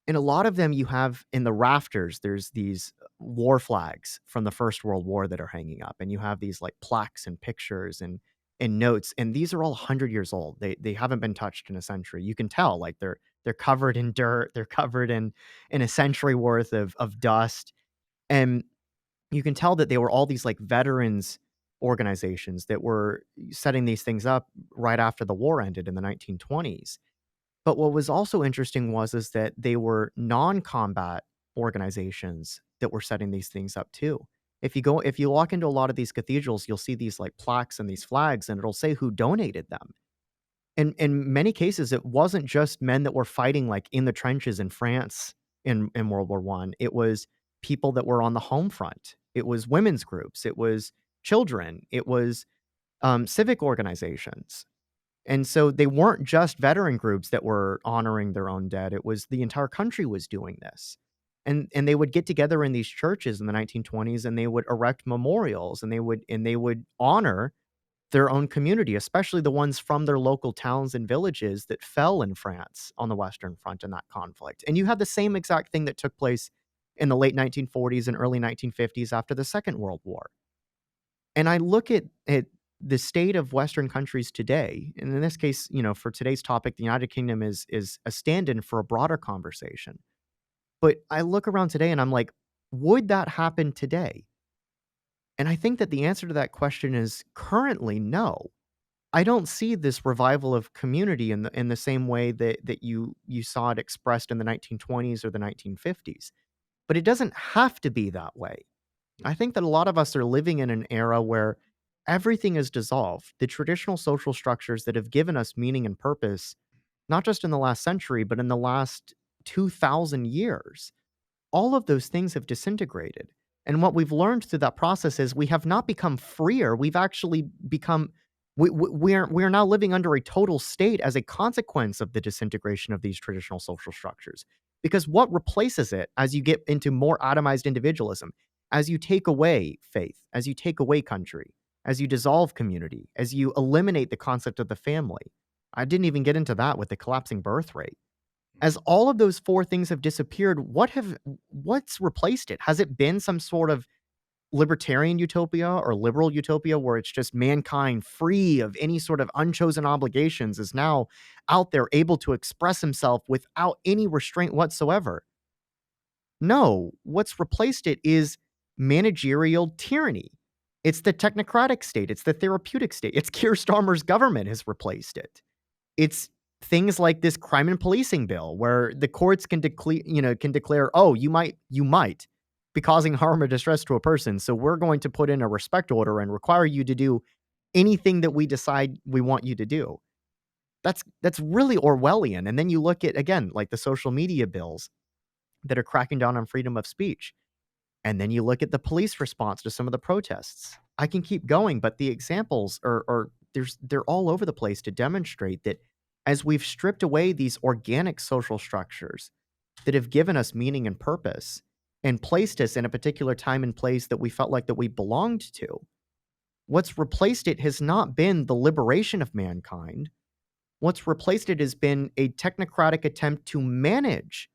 S1: And a lot of them you have in the rafters, there's these war flags from the First World War that are hanging up, and you have these like plaques and pictures and notes, and these are all 100 years old. They haven't been touched in a century. You can tell like they're covered in dirt, they're covered in a century worth of dust. And you can tell that they were all these like veterans organizations that were setting these things up right after the war ended in the 1920s. But what was also interesting is that they were non-combat organizations that were setting these things up too. If you walk into a lot of these cathedrals, you'll see these like plaques and these flags, and it'll say who donated them. And in many cases, it wasn't just men that were fighting like in the trenches in France in World War One. It was people that were on the home front. It was women's groups. It was children. It was civic organizations. And so they weren't just veteran groups that were honoring their own dead, it was the entire country was doing this. And they would get together in these churches in the 1920s, and they would erect memorials, and they would honor their own community, especially the ones from their local towns and villages that fell in France on the Western Front in that conflict. And you had the same exact thing that took place in the late 1940s and early 1950s after the Second World War. And I look at the state of Western countries today, and in this case, for today's topic, the United Kingdom is a stand-in for a broader conversation. But I look around today and I'm like, would that happen today? And I think that the answer to that question is currently no. I don't see this revival of community in the same way that you saw it expressed in the 1920s or the 1950s. But it doesn't have to be that way. I think that a lot of us are living in an era where everything is dissolved. The traditional social structures that have given us meaning and purpose, not just in the last century, but in the last 2,000 years, all of those things have disintegrated. And what we've learned through that process is we have not become freer. We've actually become we are now living under a total state as a consequence of the disintegration of these traditional social structures. Because what replaces it as you get into more atomized individualism, as you take away faith, as you take away country, as you dissolve community, as you eliminate the concept of the family. I didn't even get into that with the collapsing birth rate. As all of those 4 things have disappeared, what's replaced it? Has it been some sort of libertarian utopia or liberal utopia where it's just mankind free of any sort of unchosen obligations is now out there able to express himself without any restraint whatsoever? No, what's replaced it is managerial tyranny. It's the technocratic state, it's the therapeutic state. It's Keir Starmer's government has replaced it. It's things like this crime and policing bill where the courts can declare, "Oh, you might be causing harm or distress to a person, so we're going to put in a respect order and require you to do anything that we decide we want you to do." That's really Orwellian, and then you look at, again, like the social media bills that are cracking down on freedom of speech. And then you look at the police response to some of the protests. I can keep going, but the examples they're all over the place to demonstrate that as we've stripped away these organic social structures that have given us meaning and purpose and placed us in a particular time and place that we felt like that we belonged to, what's replaced it has not been the liberation of mankind. What's replaced it has been a technocratic attempt to manage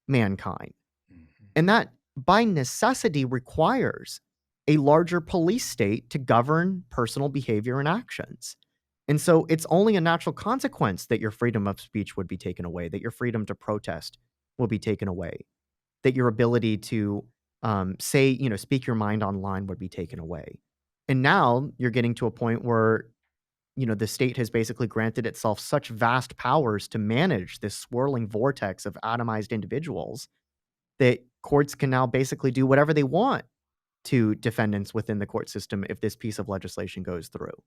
S1: mankind.
S2: Mhm.
S1: And that, by necessity, requires a larger police state to govern personal behavior and actions. And so it's only a natural consequence that your freedom of speech would be taken away, that your freedom to protest will be taken away, that your ability to speak your mind online would be taken away. And now you're getting to a point where, the state has basically granted itself such vast powers to manage this swirling vortex of atomized individuals that courts can now basically do whatever they want to defendants within the court system if this piece of legislation goes through.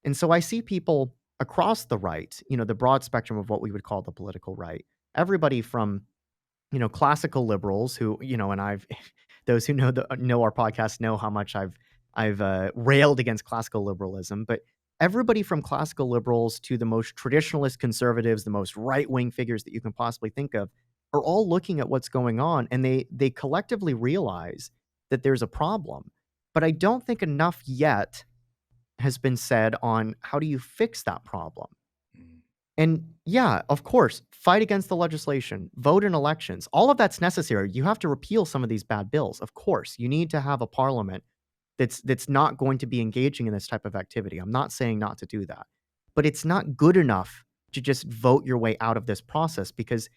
S1: And so I see people across the right, the broad spectrum of what we would call the political right, everybody from, classical liberals who, and I've those who know our podcast know how much I've railed against classical liberalism, but everybody from classical liberals to the most traditionalist conservatives, the most right-wing figures that you can possibly think of, are all looking at what's going on, and they collectively realize that there's a problem. But I don't think enough yet has been said on how do you fix that problem.
S2: Mhm.
S1: And yeah, of course, fight against the legislation, vote in elections. All of that's necessary. You have to repeal some of these bad bills. Of course, you need to have a parliament that's not going to be engaging in this type of activity. I'm not saying not to do that. But it's not good enough to just vote your way out of this process because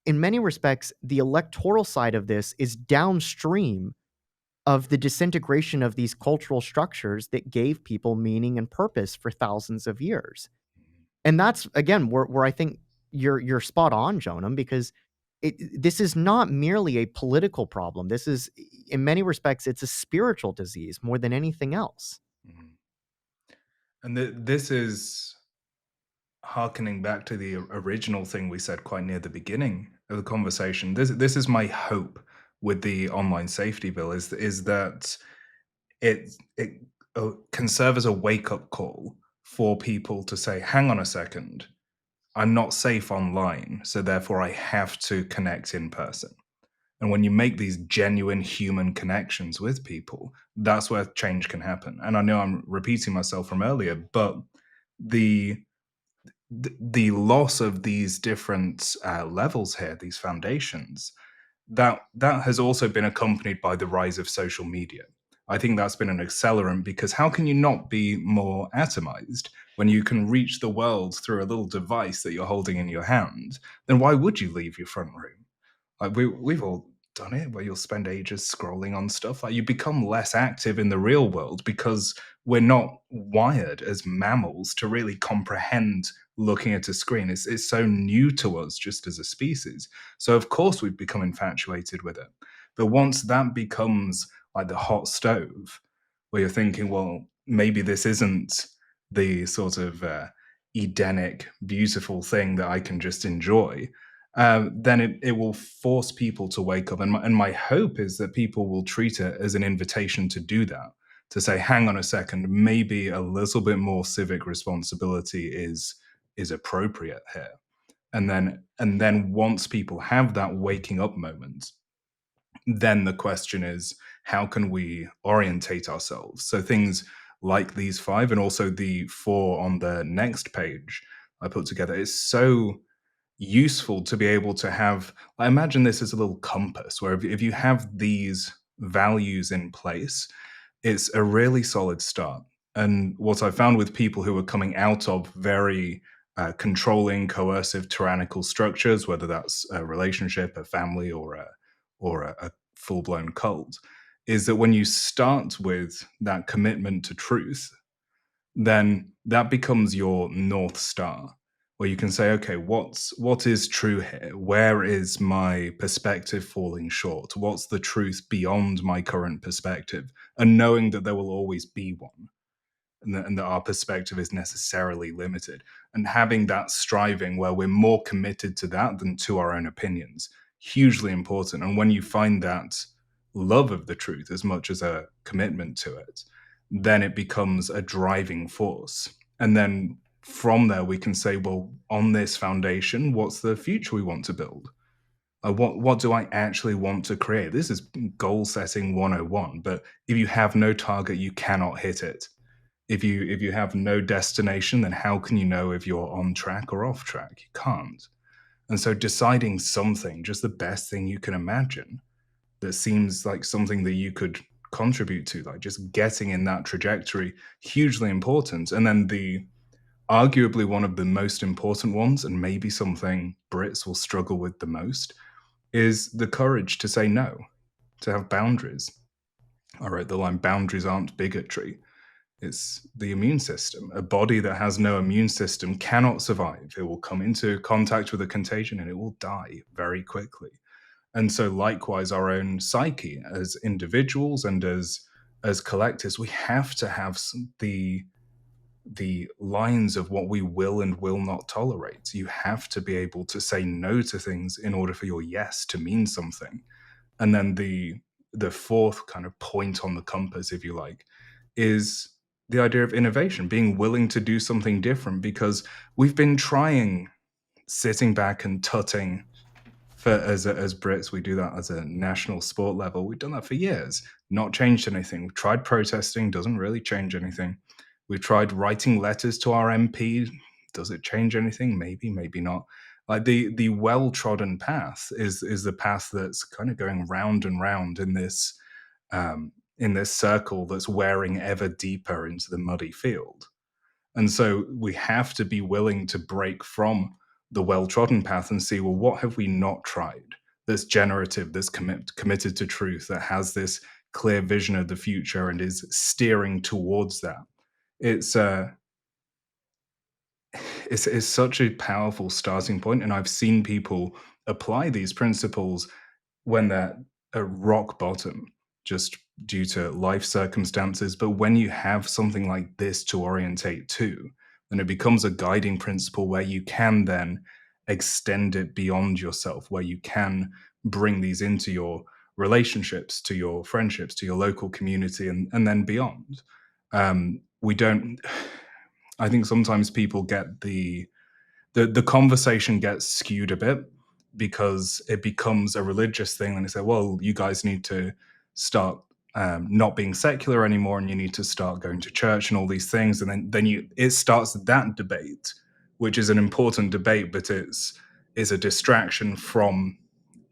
S1: in many respects, the electoral side of this is downstream of the disintegration of these cultural structures that gave people meaning and purpose for thousands of years. And that's again where I think you're spot on, Jonam, because this is not merely a political problem. This is, in many respects, it's a spiritual disease more than anything else.
S2: Mhm. And this is harkening back to the original thing we said quite near the beginning of the conversation. This is my hope with the online safety bill is that it can serve as a wake up call for people to say, hang on a second, I'm not safe online, so therefore I have to connect in person. And when you make these genuine human connections with people, that's where change can happen. And I know I'm repeating myself from earlier, but the the loss of these different levels here, these foundations, that has also been accompanied by the rise of social media. I think that's been an accelerant because how can you not be more atomized when you can reach the world through a little device that you're holding in your hand? Then why would you leave your front room? Like we've all done it where you'll spend ages scrolling on stuff. Like you become less active in the real world because we're not wired as mammals to really comprehend looking at a screen. It's so new to us just as a species. So of course we've become infatuated with it. But once that becomes like the hot stove, where you're thinking, well, maybe this isn't the sort of Edenic, beautiful thing that I can just enjoy, then it will force people to wake up. And my hope is that people will treat it as an invitation to do that, to say, hang on a second, maybe a little bit more civic responsibility is appropriate here. And then once people have that waking up moment, then the question is, how can we orientate ourselves? So things like these five and also the four on the next page I put together is so useful to be able to have. I imagine this as a little compass where if you have these values in place, it's a really solid start. And what I found with people who are coming out of very controlling, coercive, tyrannical structures, whether that's a relationship, a family, or a full blown cult, is that when you start with that commitment to truth, then that becomes your North Star, where you can say, okay, what is true here? Where is my perspective falling short? What's the truth beyond my current perspective? And knowing that there will always be one, and that our perspective is necessarily limited. And having that striving where we're more committed to that than to our own opinions, hugely important. And when you find that love of the truth as much as a commitment to it, then it becomes a driving force. And then from there, we can say, well, on this foundation, what's the future we want to build? What do I actually want to create? This is goal setting 101. But if you have no target, you cannot hit it. If you have no destination, then how can you know if you're on track or off track? You can't. And so deciding something, just the best thing you can imagine, that seems like something that you could contribute to, like just getting in that trajectory, hugely important. And then the arguably one of the most important ones, and maybe something Brits will struggle with the most, is the courage to say no, to have boundaries. I wrote the line, boundaries aren't bigotry. It's the immune system. A body that has no immune system cannot survive. It will come into contact with a contagion and it will die very quickly. And so, likewise, our own psyche as individuals and as collectives, we have to have the lines of what we will and will not tolerate. You have to be able to say no to things in order for your yes to mean something. And then the fourth kind of point on the compass, if you like, is the idea of innovation, being willing to do something different, because we've been trying, sitting back and tutting for as Brits, we do that as a national sport level. We've done that for years, not changed anything. We've tried protesting, doesn't really change anything. We've tried writing letters to our MP. Does it change anything? Maybe, maybe not. Like the well trodden path is the path that's kind of going round and round in this circle that's wearing ever deeper into the muddy field. And so we have to be willing to break from the well trodden path and see, well, what have we not tried that's generative, that's committed to truth, that has this clear vision of the future and is steering towards that? It's it's such a powerful starting point, and I've seen people apply these principles when they're at rock bottom, just due to life circumstances. But when you have something like this to orientate to, then it becomes a guiding principle where you can then extend it beyond yourself, where you can bring these into your relationships, to your friendships, to your local community, and then beyond. We don't. I think sometimes people get the conversation gets skewed a bit because it becomes a religious thing, and they say, "Well, you guys need to start not being secular anymore, and you need to start going to church and all these things." And then it starts that debate, which is an important debate, but it's a distraction from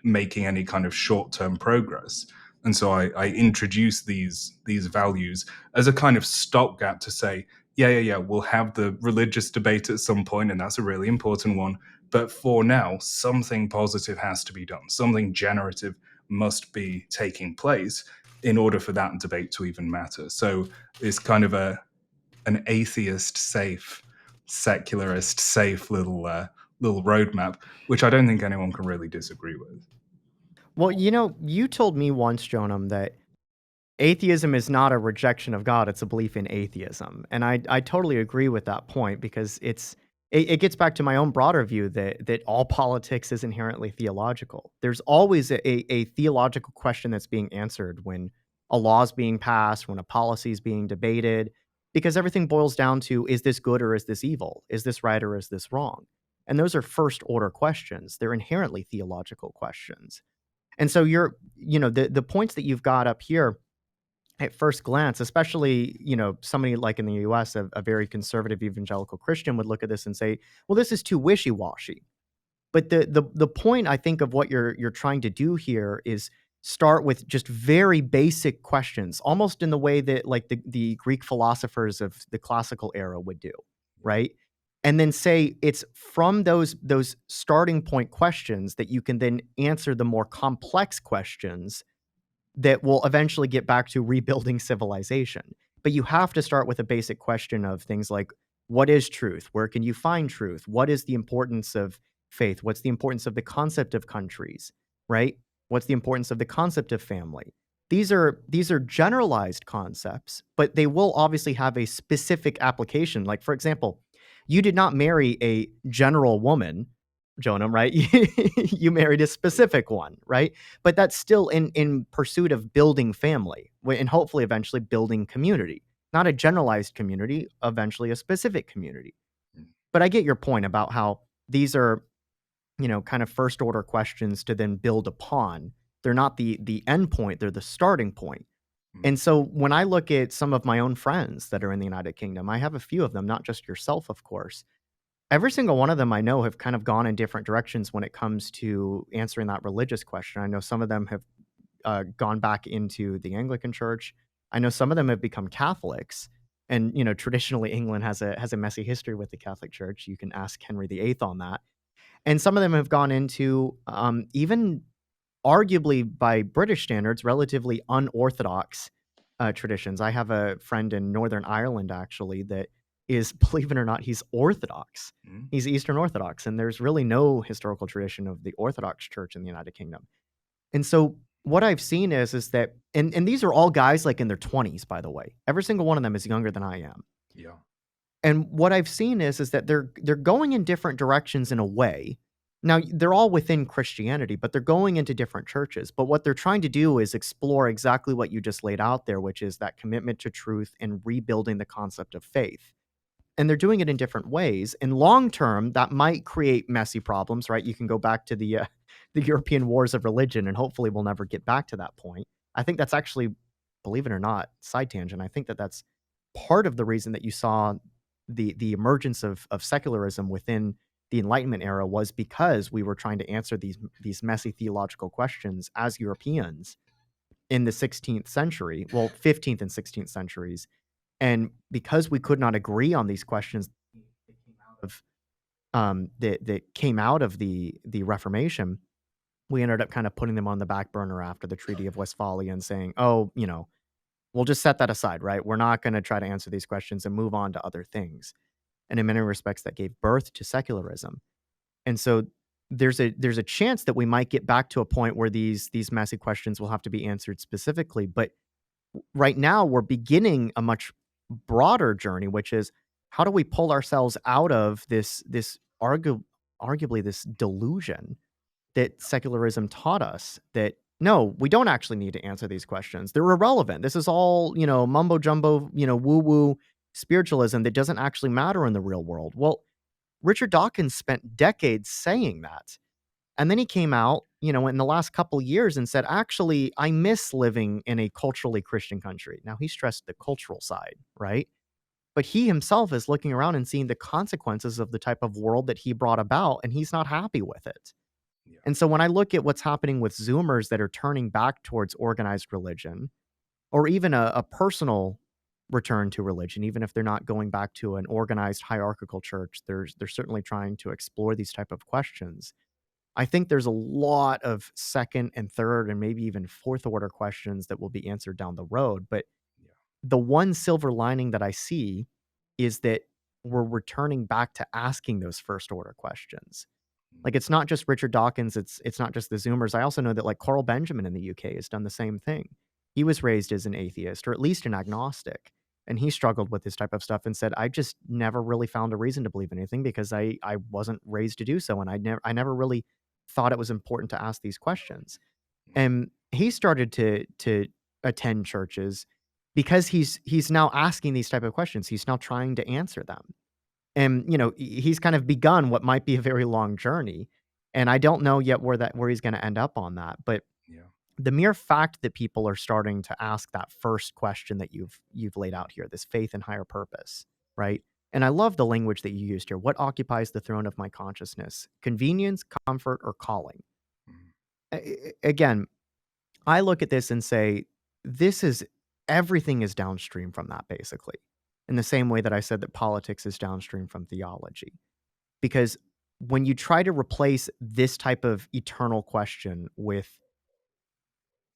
S2: making any kind of short-term progress. And so I introduce these values as a kind of stopgap to say, yeah, we'll have the religious debate at some point, and that's a really important one. But for now, something positive has to be done. Something generative must be taking place in order for that debate to even matter. So it's kind of an atheist safe, secularist safe little roadmap, which I don't think anyone can really disagree with.
S1: Well, you told me once, Jonam, that atheism is not a rejection of God, it's a belief in atheism. And I totally agree with that point because it gets back to my own broader view that all politics is inherently theological. There's always a theological question that's being answered when a law is being passed, when a policy is being debated, because everything boils down to, is this good or is this evil? Is this right or is this wrong? And those are first order questions. They're inherently theological questions. And so the points that you've got up here at first glance, especially, somebody like in the US, a very conservative evangelical Christian would look at this and say, well, this is too wishy-washy. But the point I think of what you're trying to do here is start with just very basic questions, almost in the way that like the Greek philosophers of the classical era would do,
S2: Yeah.
S1: right? And then say it's from those starting point questions that you can then answer the more complex questions that will eventually get back to rebuilding civilization. But you have to start with a basic question of things like, what is truth? Where can you find truth? What is the importance of faith? What's the importance of the concept of countries, right? What's the importance of the concept of family? These are generalized concepts, but they will obviously have a specific application. Like, for example, you did not marry a general woman, Jonam, right? You married a specific one, right? But that's still in pursuit of building family and hopefully eventually building community, not a generalized community, eventually a specific community.
S2: Mm,
S1: But I get your point about how these are, kind of first order questions to then build upon. They're not the end point, they're the starting point.
S2: mm,
S1: And so when I look at some of my own friends that are in the United Kingdom, I have a few of them, not just yourself, of course. Every single one of them I know have kind of gone in different directions when it comes to answering that religious question. I know some of them have gone back into the Anglican Church. I know some of them have become Catholics, and traditionally England has a messy history with the Catholic Church. You can ask Henry VIII on that, and some of them have gone into even arguably by British standards, relatively unorthodox traditions. I have a friend in Northern Ireland actually that is, believe it or not, he's Orthodox.
S2: mm,
S1: He's Eastern Orthodox, and there's really no historical tradition of the Orthodox Church in the United Kingdom. And so what I've seen is that, and these are all guys like in their 20s, by the way. Every single one of them is younger than I am.
S2: yeah.
S1: And what I've seen is that they're going in different directions in a way. Now, they're all within Christianity, but they're going into different churches. But what they're trying to do is explore exactly what you just laid out there, which is that commitment to truth and rebuilding the concept of faith. And they're doing it in different ways. In long term, that might create messy problems, right? You can go back to the the European wars of religion, and hopefully we'll never get back to that point. I think that's actually, believe it or not, side tangent. I think that that's part of the reason that you saw the emergence of secularism within the Enlightenment era was because we were trying to answer these messy theological questions as Europeans in the 16th century, well, 15th and 16th centuries, and because we could not agree on these questions that came out of that came out of the Reformation, we ended up kind of putting them on the back burner after the Treaty of Westphalia and saying, "Oh, we'll just set that aside, right? We're not going to try to answer these questions and move on to other things." And in many respects, that gave birth to secularism. And so there's a chance that we might get back to a point where these massive questions will have to be answered specifically. But right now, we're beginning a much broader journey, which is how do we pull ourselves out of this arguably this delusion that secularism taught us that no, we don't actually need to answer these questions. They're irrelevant. This is all, mumbo jumbo, woo woo spiritualism that doesn't actually matter in the real world. Well, Richard Dawkins spent decades saying that. And then he came out, in the last couple years and said, actually, I miss living in a culturally Christian country. Now, he stressed the cultural side, right? But he himself is looking around and seeing the consequences of the type of world that he brought about, and he's not happy with it.
S2: Yeah.
S1: And so when I look at what's happening with Zoomers that are turning back towards organized religion, or even a personal return to religion, even if they're not going back to an organized hierarchical church, they're certainly trying to explore these type of questions. I think there's a lot of second and third and maybe even fourth order questions that will be answered down the road. But
S2: Yeah.
S1: the one silver lining that I see is that we're returning back to asking those first order questions.
S2: Mm,
S1: Like, it's not just Richard Dawkins, it's not just the Zoomers. I also know that, like, Carl Benjamin in the UK has done the same thing. He was raised as an atheist, or at least an agnostic, and he struggled with this type of stuff and said, "I just never really found a reason to believe anything because I wasn't raised to do so, and I never really thought it was important to ask these questions."
S2: mm,
S1: And he started to attend churches because he's now asking these type of questions. He's now trying to answer them. And, he's kind of begun what might be a very long journey, and I don't know yet where he's gonna end up on that, but
S2: yeah.
S1: the mere fact that people are starting to ask that first question that you've laid out here, this faith and higher purpose, right? And I love the language that you used here. What occupies the throne of my consciousness? Convenience, comfort, or calling?
S2: Mhm.
S1: Again, I look at this and say, this is everything is downstream from that, basically, in the same way that I said that politics is downstream from theology. Because when you try to replace this type of eternal question with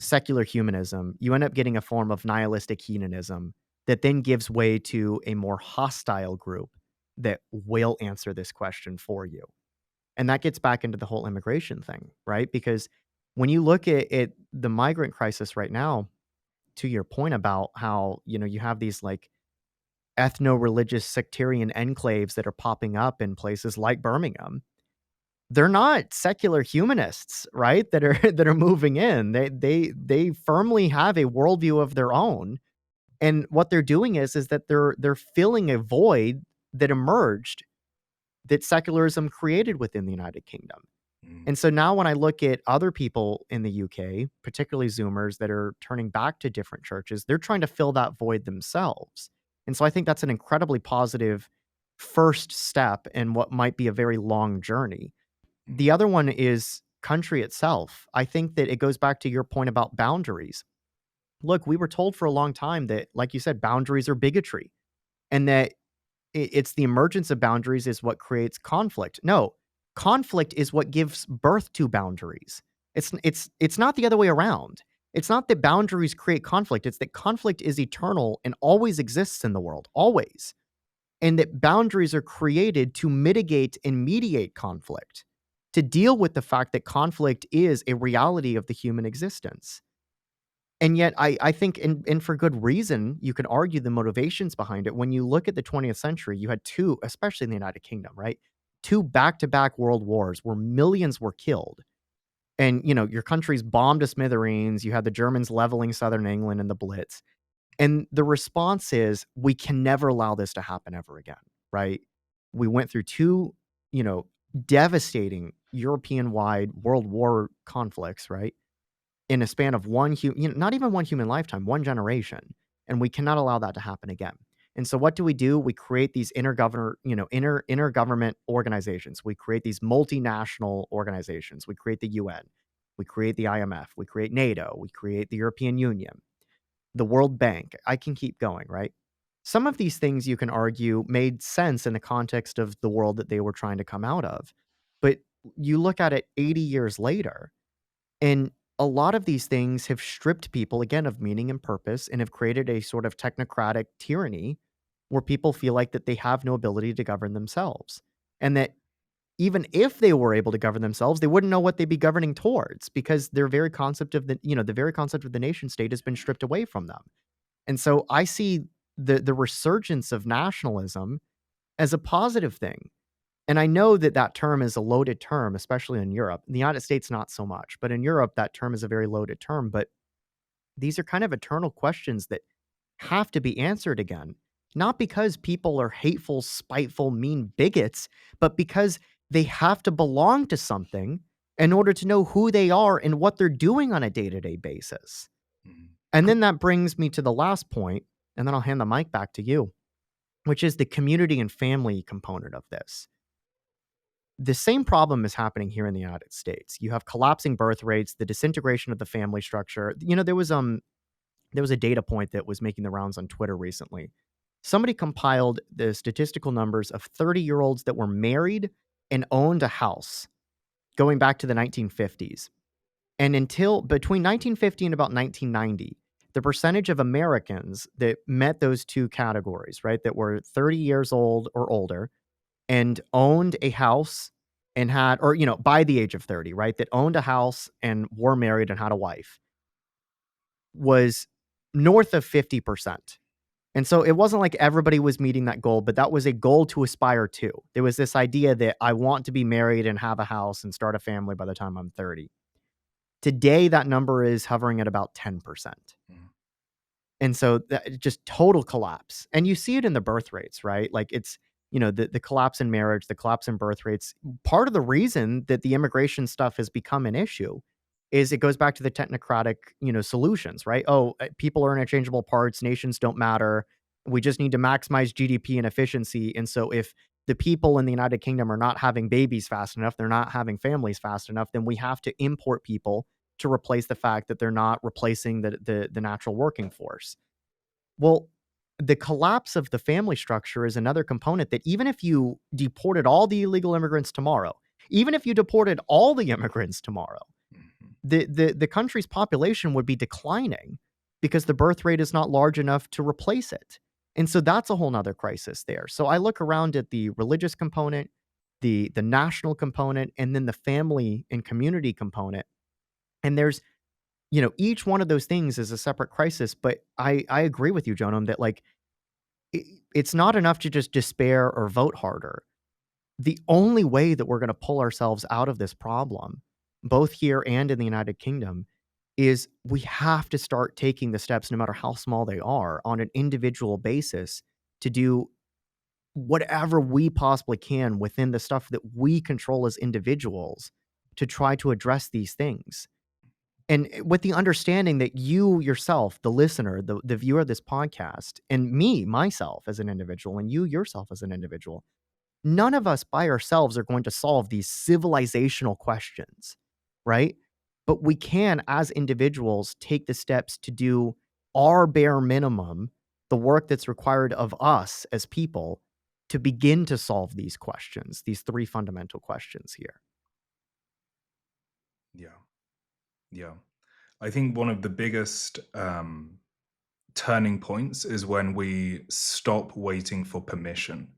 S1: secular humanism, you end up getting a form of nihilistic hedonism that then gives way to a more hostile group that will answer this question for you. And that gets back into the whole immigration thing, right? Because when you look at the migrant crisis right now, to your point about how, you have these like ethno-religious sectarian enclaves that are popping up in places like Birmingham. They're not secular humanists, right? That are that are moving in. They firmly have a worldview of their own. And what they're doing is that they're filling a void that emerged that secularism created within the United Kingdom.
S2: Mhm.
S1: And so now when I look at other people in the UK, particularly Zoomers that are turning back to different churches, they're trying to fill that void themselves. And so I think that's an incredibly positive first step in what might be a very long journey. The
S2: Mhm.
S1: other one is country itself. I think that it goes back to your point about boundaries. Look, we were told for a long time that, like you said, boundaries are bigotry and that it's the emergence of boundaries is what creates conflict. No, conflict is what gives birth to boundaries. It's not the other way around. It's not that boundaries create conflict. It's that conflict is eternal and always exists in the world, always. And that boundaries are created to mitigate and mediate conflict, to deal with the fact that conflict is a reality of the human existence. And yet I think and for good reason, you could argue the motivations behind it. When you look at the 20th century, you had 2, especially in the United Kingdom, right? 2 back-to-back world wars where millions were killed. And, your country's bombed to smithereens. You had the Germans leveling southern England in the Blitz. And the response is, we can never allow this to happen ever again, right? We went through 2, you know, devastating European-wide world war conflicts, right? In a span of not even one human lifetime, one generation, and we cannot allow that to happen again. And so what do? We create these intergovernment organizations. We create these multinational organizations. We create the UN. We create the IMF. We create NATO. We create the European Union, the World Bank. I can keep going, right? Some of these things you can argue made sense in the context of the world that they were trying to come out of. But you look at it 80 years later, and a lot of these things have stripped people, again, of meaning and purpose and have created a sort of technocratic tyranny where people feel like that they have no ability to govern themselves. And that even if they were able to govern themselves, they wouldn't know what they'd be governing towards because their very concept of the very concept of the nation state has been stripped away from them. And so I see the resurgence of nationalism as a positive thing. And I know that that term is a loaded term, especially in Europe. In the United States, not so much, but in Europe, that term is a very loaded term. But these are kind of eternal questions that have to be answered again, not because people are hateful, spiteful, mean bigots, but because they have to belong to something in order to know who they are and what they're doing on a day to day basis.
S2: Mhm.
S1: And then that brings me to the last point, and then I'll hand the mic back to you, which is the community and family component of this. The same problem is happening here in the United States. You have collapsing birth rates, the disintegration of the family structure. There was a data point that was making the rounds on Twitter recently. Somebody compiled the statistical numbers of 30-year-olds that were married and owned a house going back to the 1950s. And until between 1950 and about 1990, the percentage of Americans that met those two categories, right, that were 30 years old or older and owned a house and had or, by the age of 30, right, that owned a house and were married and had a wife was north of 50%. And so it wasn't like everybody was meeting that goal, but that was a goal to aspire to. There was this idea that I want to be married and have a house and start a family by the time I'm 30. Today, that number is hovering at about 10%.
S2: Mhm.
S1: And so that just total collapse. And you see it in the birth rates, right? Like it's, the collapse in marriage, the collapse in birth rates. Part of the reason that the immigration stuff has become an issue is it goes back to the technocratic, solutions, right? Oh, people are interchangeable parts, nations don't matter. We just need to maximize GDP and efficiency. And so if the people in the United Kingdom are not having babies fast enough, they're not having families fast enough, then we have to import people to replace the fact that they're not replacing the natural working force. Well, the collapse of the family structure is another component that even if you deported all the illegal immigrants tomorrow, even if you deported all the immigrants tomorrow,
S2: Mhm.
S1: the country's population would be declining because the birth rate is not large enough to replace it. And so that's a whole nother crisis there. So I look around at the religious component, the national component, and then the family and community component. And there's, each one of those things is a separate crisis. But I agree with you, Jonam, that like it's not enough to just despair or vote harder. The only way that we're going to pull ourselves out of this problem, both here and in the United Kingdom, is we have to start taking the steps, no matter how small they are, on an individual basis to do whatever we possibly can within the stuff that we control as individuals to try to address these things. And with the understanding that you yourself, the listener, the viewer of this podcast, and me, myself as an individual, and you yourself as an individual, none of us by ourselves are going to solve these civilizational questions, right? But we can, as individuals, take the steps to do our bare minimum, the work that's required of us as people to begin to solve these questions, these three fundamental questions here.
S2: Yeah. Yeah. I think one of the biggest turning points is when we stop waiting for permission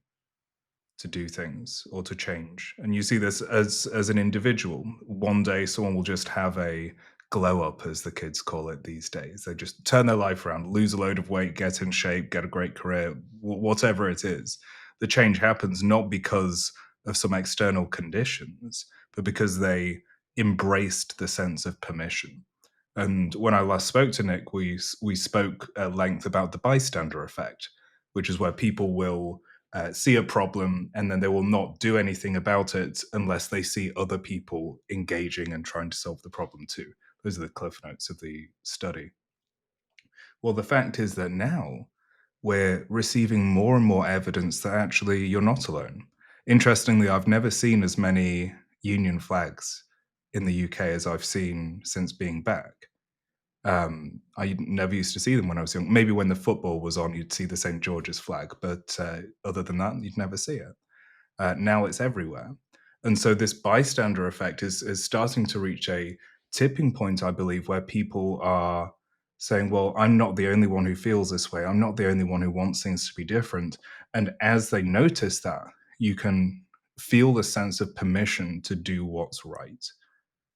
S2: to do things or to change. And you see this as an individual. One day someone will just have a glow up, as the kids call it these days. They just turn their life around, lose a load of weight, get in shape, get a great career, whatever it is. The change happens not because of some external conditions, but because they embraced the sense of permission. And when I last spoke to Nick, we spoke at length about the bystander effect, which is where people will see a problem and then they will not do anything about it unless they see other people engaging and trying to solve the problem too. Those are the cliff notes of the study. Well, the fact is that now we're receiving more and more evidence that actually you're not alone. Interestingly, I've never seen as many Union flags in the UK as I've seen since being back. I never used to see them when I was young. Maybe when the football was on, you'd see the St. George's flag, but other than that, you'd never see it. Now it's everywhere. And so this bystander effect is starting to reach a tipping point, I believe, where people are saying, well, I'm not the only one who feels this way. I'm not the only one who wants things to be different. And as they notice that, you can feel the sense of permission to do what's right,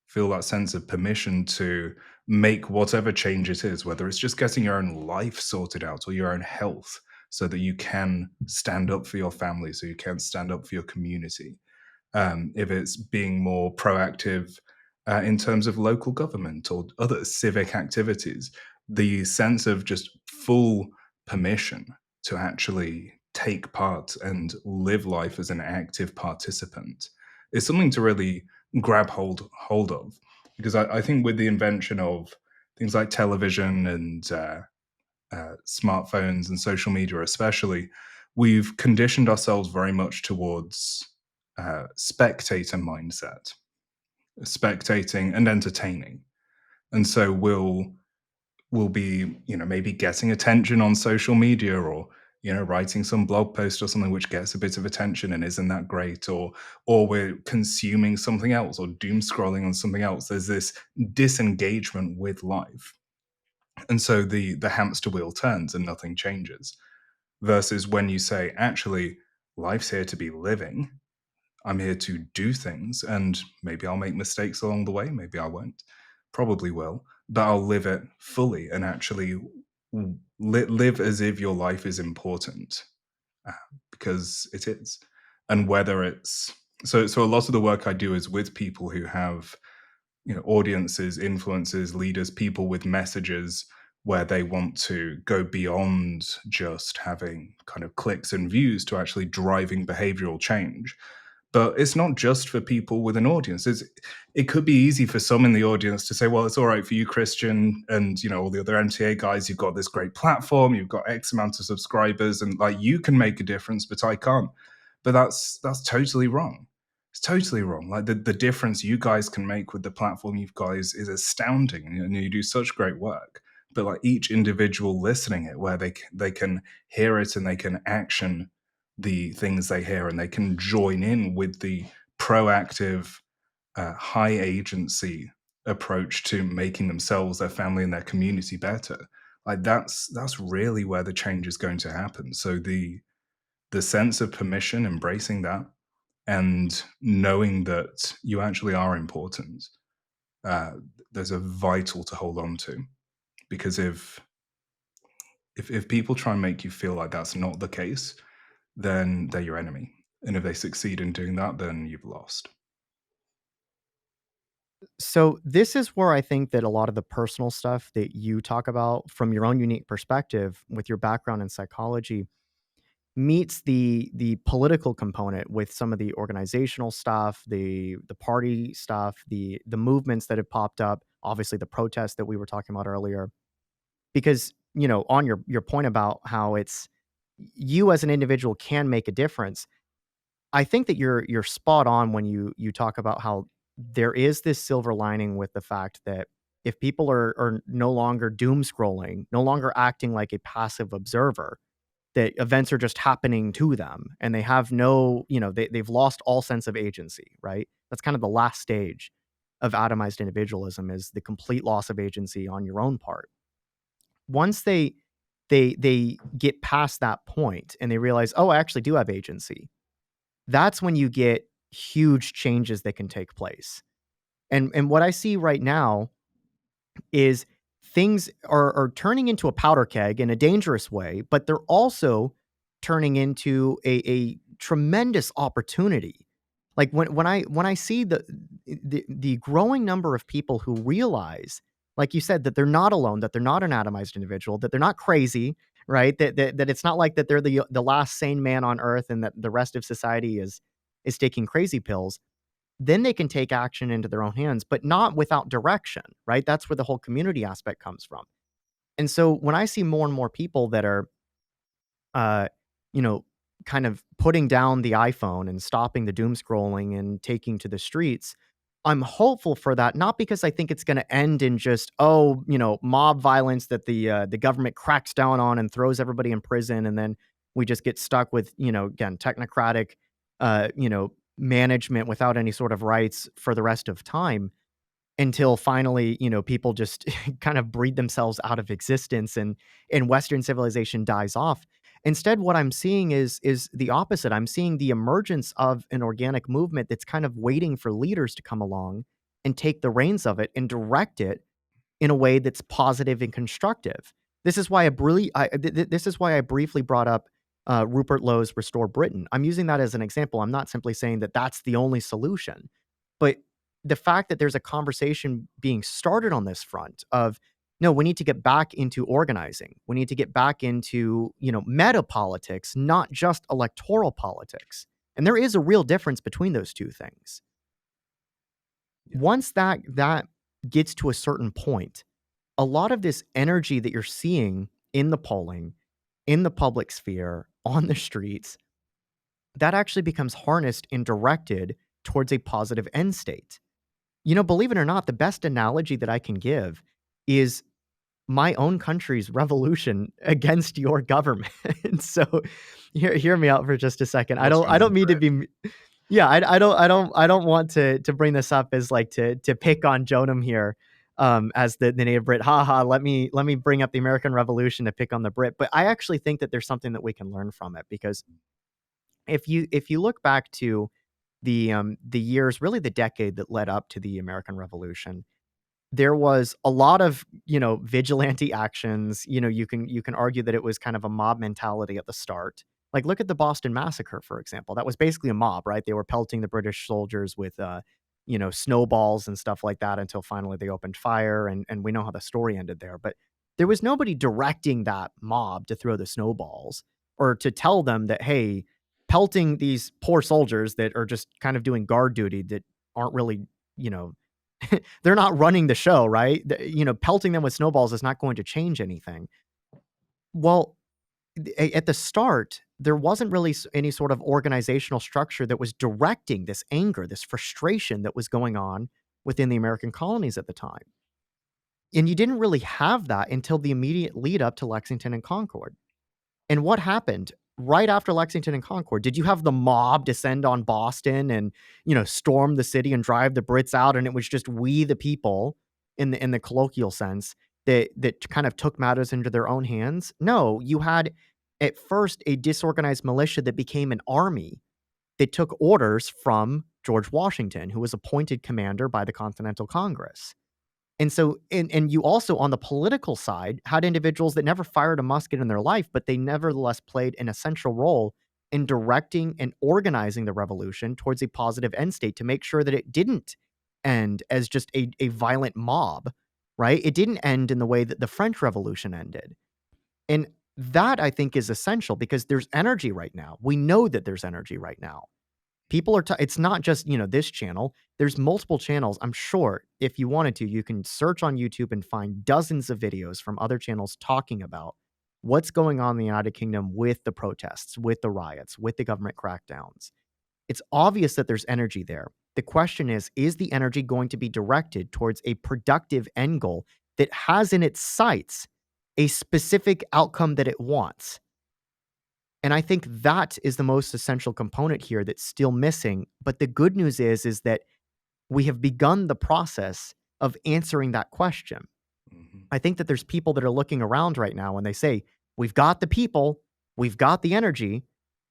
S2: feel that sense of permission to make whatever change it is, whether it's just getting your own life sorted out or your own health so that you can stand up for your family, so you can stand up for your community. If it's being more proactive in terms of local government or other civic activities, the sense of just full permission to actually take part and live life as an active participant is something to really grab hold of, because I think with the invention of things like television and smartphones and social media especially, we've conditioned ourselves very much towards spectator mindset, spectating and entertaining. And so we'll be, maybe getting attention on social media, or writing some blog post or something which gets a bit of attention and isn't that great, or we're consuming something else or doom scrolling on something else. There's this disengagement with life. And so the hamster wheel turns and nothing changes. Versus when you say, actually, life's here to be living. I'm here to do things, and maybe I'll make mistakes along the way. Maybe I won't. Probably will, but I'll live it fully and actually live as if your life is important, uh, because it is. And whether it's so a lot of the work I do is with people who have audiences, influencers, leaders, people with messages where they want to go beyond just having kind of clicks and views to actually driving behavioral change. But it's not just for people with an audience. It could be easy for some in the audience to say, well, it's all right for you, Christian, and all the other MTA guys. You've got this great platform, you've got X amount of subscribers, and like you can make a difference, but I can't. But that's totally wrong. It's totally wrong. Like the difference you guys can make with the platform you guys is astounding, and you do such great work. But like each individual listening it, where they can hear it and they can action the things they hear and they can join in with the proactive, high agency approach to making themselves, their family, and their community better. Like that's really where the change is going to happen. So the sense of permission, embracing that, and knowing that you actually are important, uh, there's a vital to hold on to. Because if people try and make you feel like that's not the case, then they're your enemy. And if they succeed in doing that, then you've lost.
S1: So this is where I think that a lot of the personal stuff that you talk about from your own unique perspective with your background in psychology meets the political component with some of the organizational stuff, the party stuff, the movements that have popped up, obviously the protests that we were talking about earlier. Because, on your point about how it's you as an individual can make a difference, I think that you're spot on when you talk about how there is this silver lining with the fact that if people are no longer doom scrolling, no longer acting like a passive observer, that events are just happening to them and they have no, they've lost all sense of agency, right? That's kind of the last stage of atomized individualism is the complete loss of agency on your own part. Once they get past that point and they realize, "Oh, I actually do have agency." That's when you get huge changes that can take place. And what I see right now is things are turning into a powder keg in a dangerous way, but they're also turning into a tremendous opportunity. Like when I see the growing number of people who realize, like you said, that they're not alone, that they're not an atomized individual, that they're not crazy, right? That it's not like that they're the last sane man on earth and that the rest of society is taking crazy pills, then they can take action into their own hands, but not without direction, right? That's where the whole community aspect comes from. And so when I see more and more people that are, uh, you know, kind of putting down the iPhone and stopping the doom scrolling and taking to the streets, I'm hopeful for that, not because I think it's going to end in just, oh, mob violence that the government cracks down on and throws everybody in prison, and then we just get stuck with, again, technocratic, management without any sort of rights for the rest of time until finally, people just kind of breed themselves out of existence and Western civilization dies off. Instead, what I'm seeing is the opposite. I'm seeing the emergence of an organic movement that's kind of waiting for leaders to come along and take the reins of it and direct it in a way that's positive and constructive. This is why I briefly brought up Rupert Lowe's Restore Britain. I'm using that as an example. I'm not simply saying that that's the only solution, but the fact that there's a conversation being started on this front of no, we need to get back into organizing. We need to get back into, meta politics, not just electoral politics. And there is a real difference between those two things.
S2: Yeah.
S1: Once that gets to a certain point, a lot of this energy that you're seeing in the polling, in the public sphere, on the streets, that actually becomes harnessed and directed towards a positive end state. Believe it or not, the best analogy that I can give is my own country's revolution against your government. So hear me out for just a second. I
S2: What's
S1: don't
S2: wrong
S1: I
S2: with
S1: don't
S2: the
S1: mean to
S2: Brit?
S1: be yeah, I don't want to bring this up as like to pick on Jonam here, as the native Brit. Ha ha, let me bring up the American Revolution to pick on the Brit. But I actually think that there's something that we can learn from it because if you look back to the years, really the decade that led up to the American Revolution, there was a lot of, vigilante actions. You can argue that it was kind of a mob mentality at the start. Like, look at the Boston Massacre, for example. That was basically a mob, right? They were pelting the British soldiers with, snowballs and stuff like that until finally they opened fire, and we know how the story ended there. But there was nobody directing that mob to throw the snowballs or to tell them that, hey, pelting these poor soldiers that are just kind of doing guard duty that aren't really, you know, they're not running the show, right? Pelting them with snowballs is not going to change anything. Well, at the start, there wasn't really any sort of organizational structure that was directing this anger, this frustration that was going on within the American colonies at the time. And you didn't really have that until the immediate lead up to Lexington and Concord. And what happened right after Lexington and Concord? Did you have the mob descend on Boston and, storm the city and drive the Brits out? And it was just we, the people, in the colloquial sense, that kind of took matters into their own hands? No, you had at first a disorganized militia that became an army that took orders from George Washington, who was appointed commander by the Continental Congress. And so and you also, on the political side, had individuals that never fired a musket in their life, but they nevertheless played an essential role in directing and organizing the revolution towards a positive end state to make sure that it didn't end as just a violent mob, right? It didn't end in the way that the French Revolution ended. And that, I think, is essential because there's energy right now. We know that there's energy right now. People are it's not just, this channel. There's multiple channels. I'm sure if you wanted to, you can search on YouTube and find dozens of videos from other channels talking about what's going on in the United Kingdom with the protests, with the riots, with the government crackdowns. It's obvious that there's energy there. The question is the energy going to be directed towards a productive end goal that has in its sights a specific outcome that it wants? And I think that is the most essential component here that's still missing. But the good news is that we have begun the process of answering that question.
S2: Mhm.
S1: I think that there's people that are looking around right now and they say, we've got the people, we've got the energy,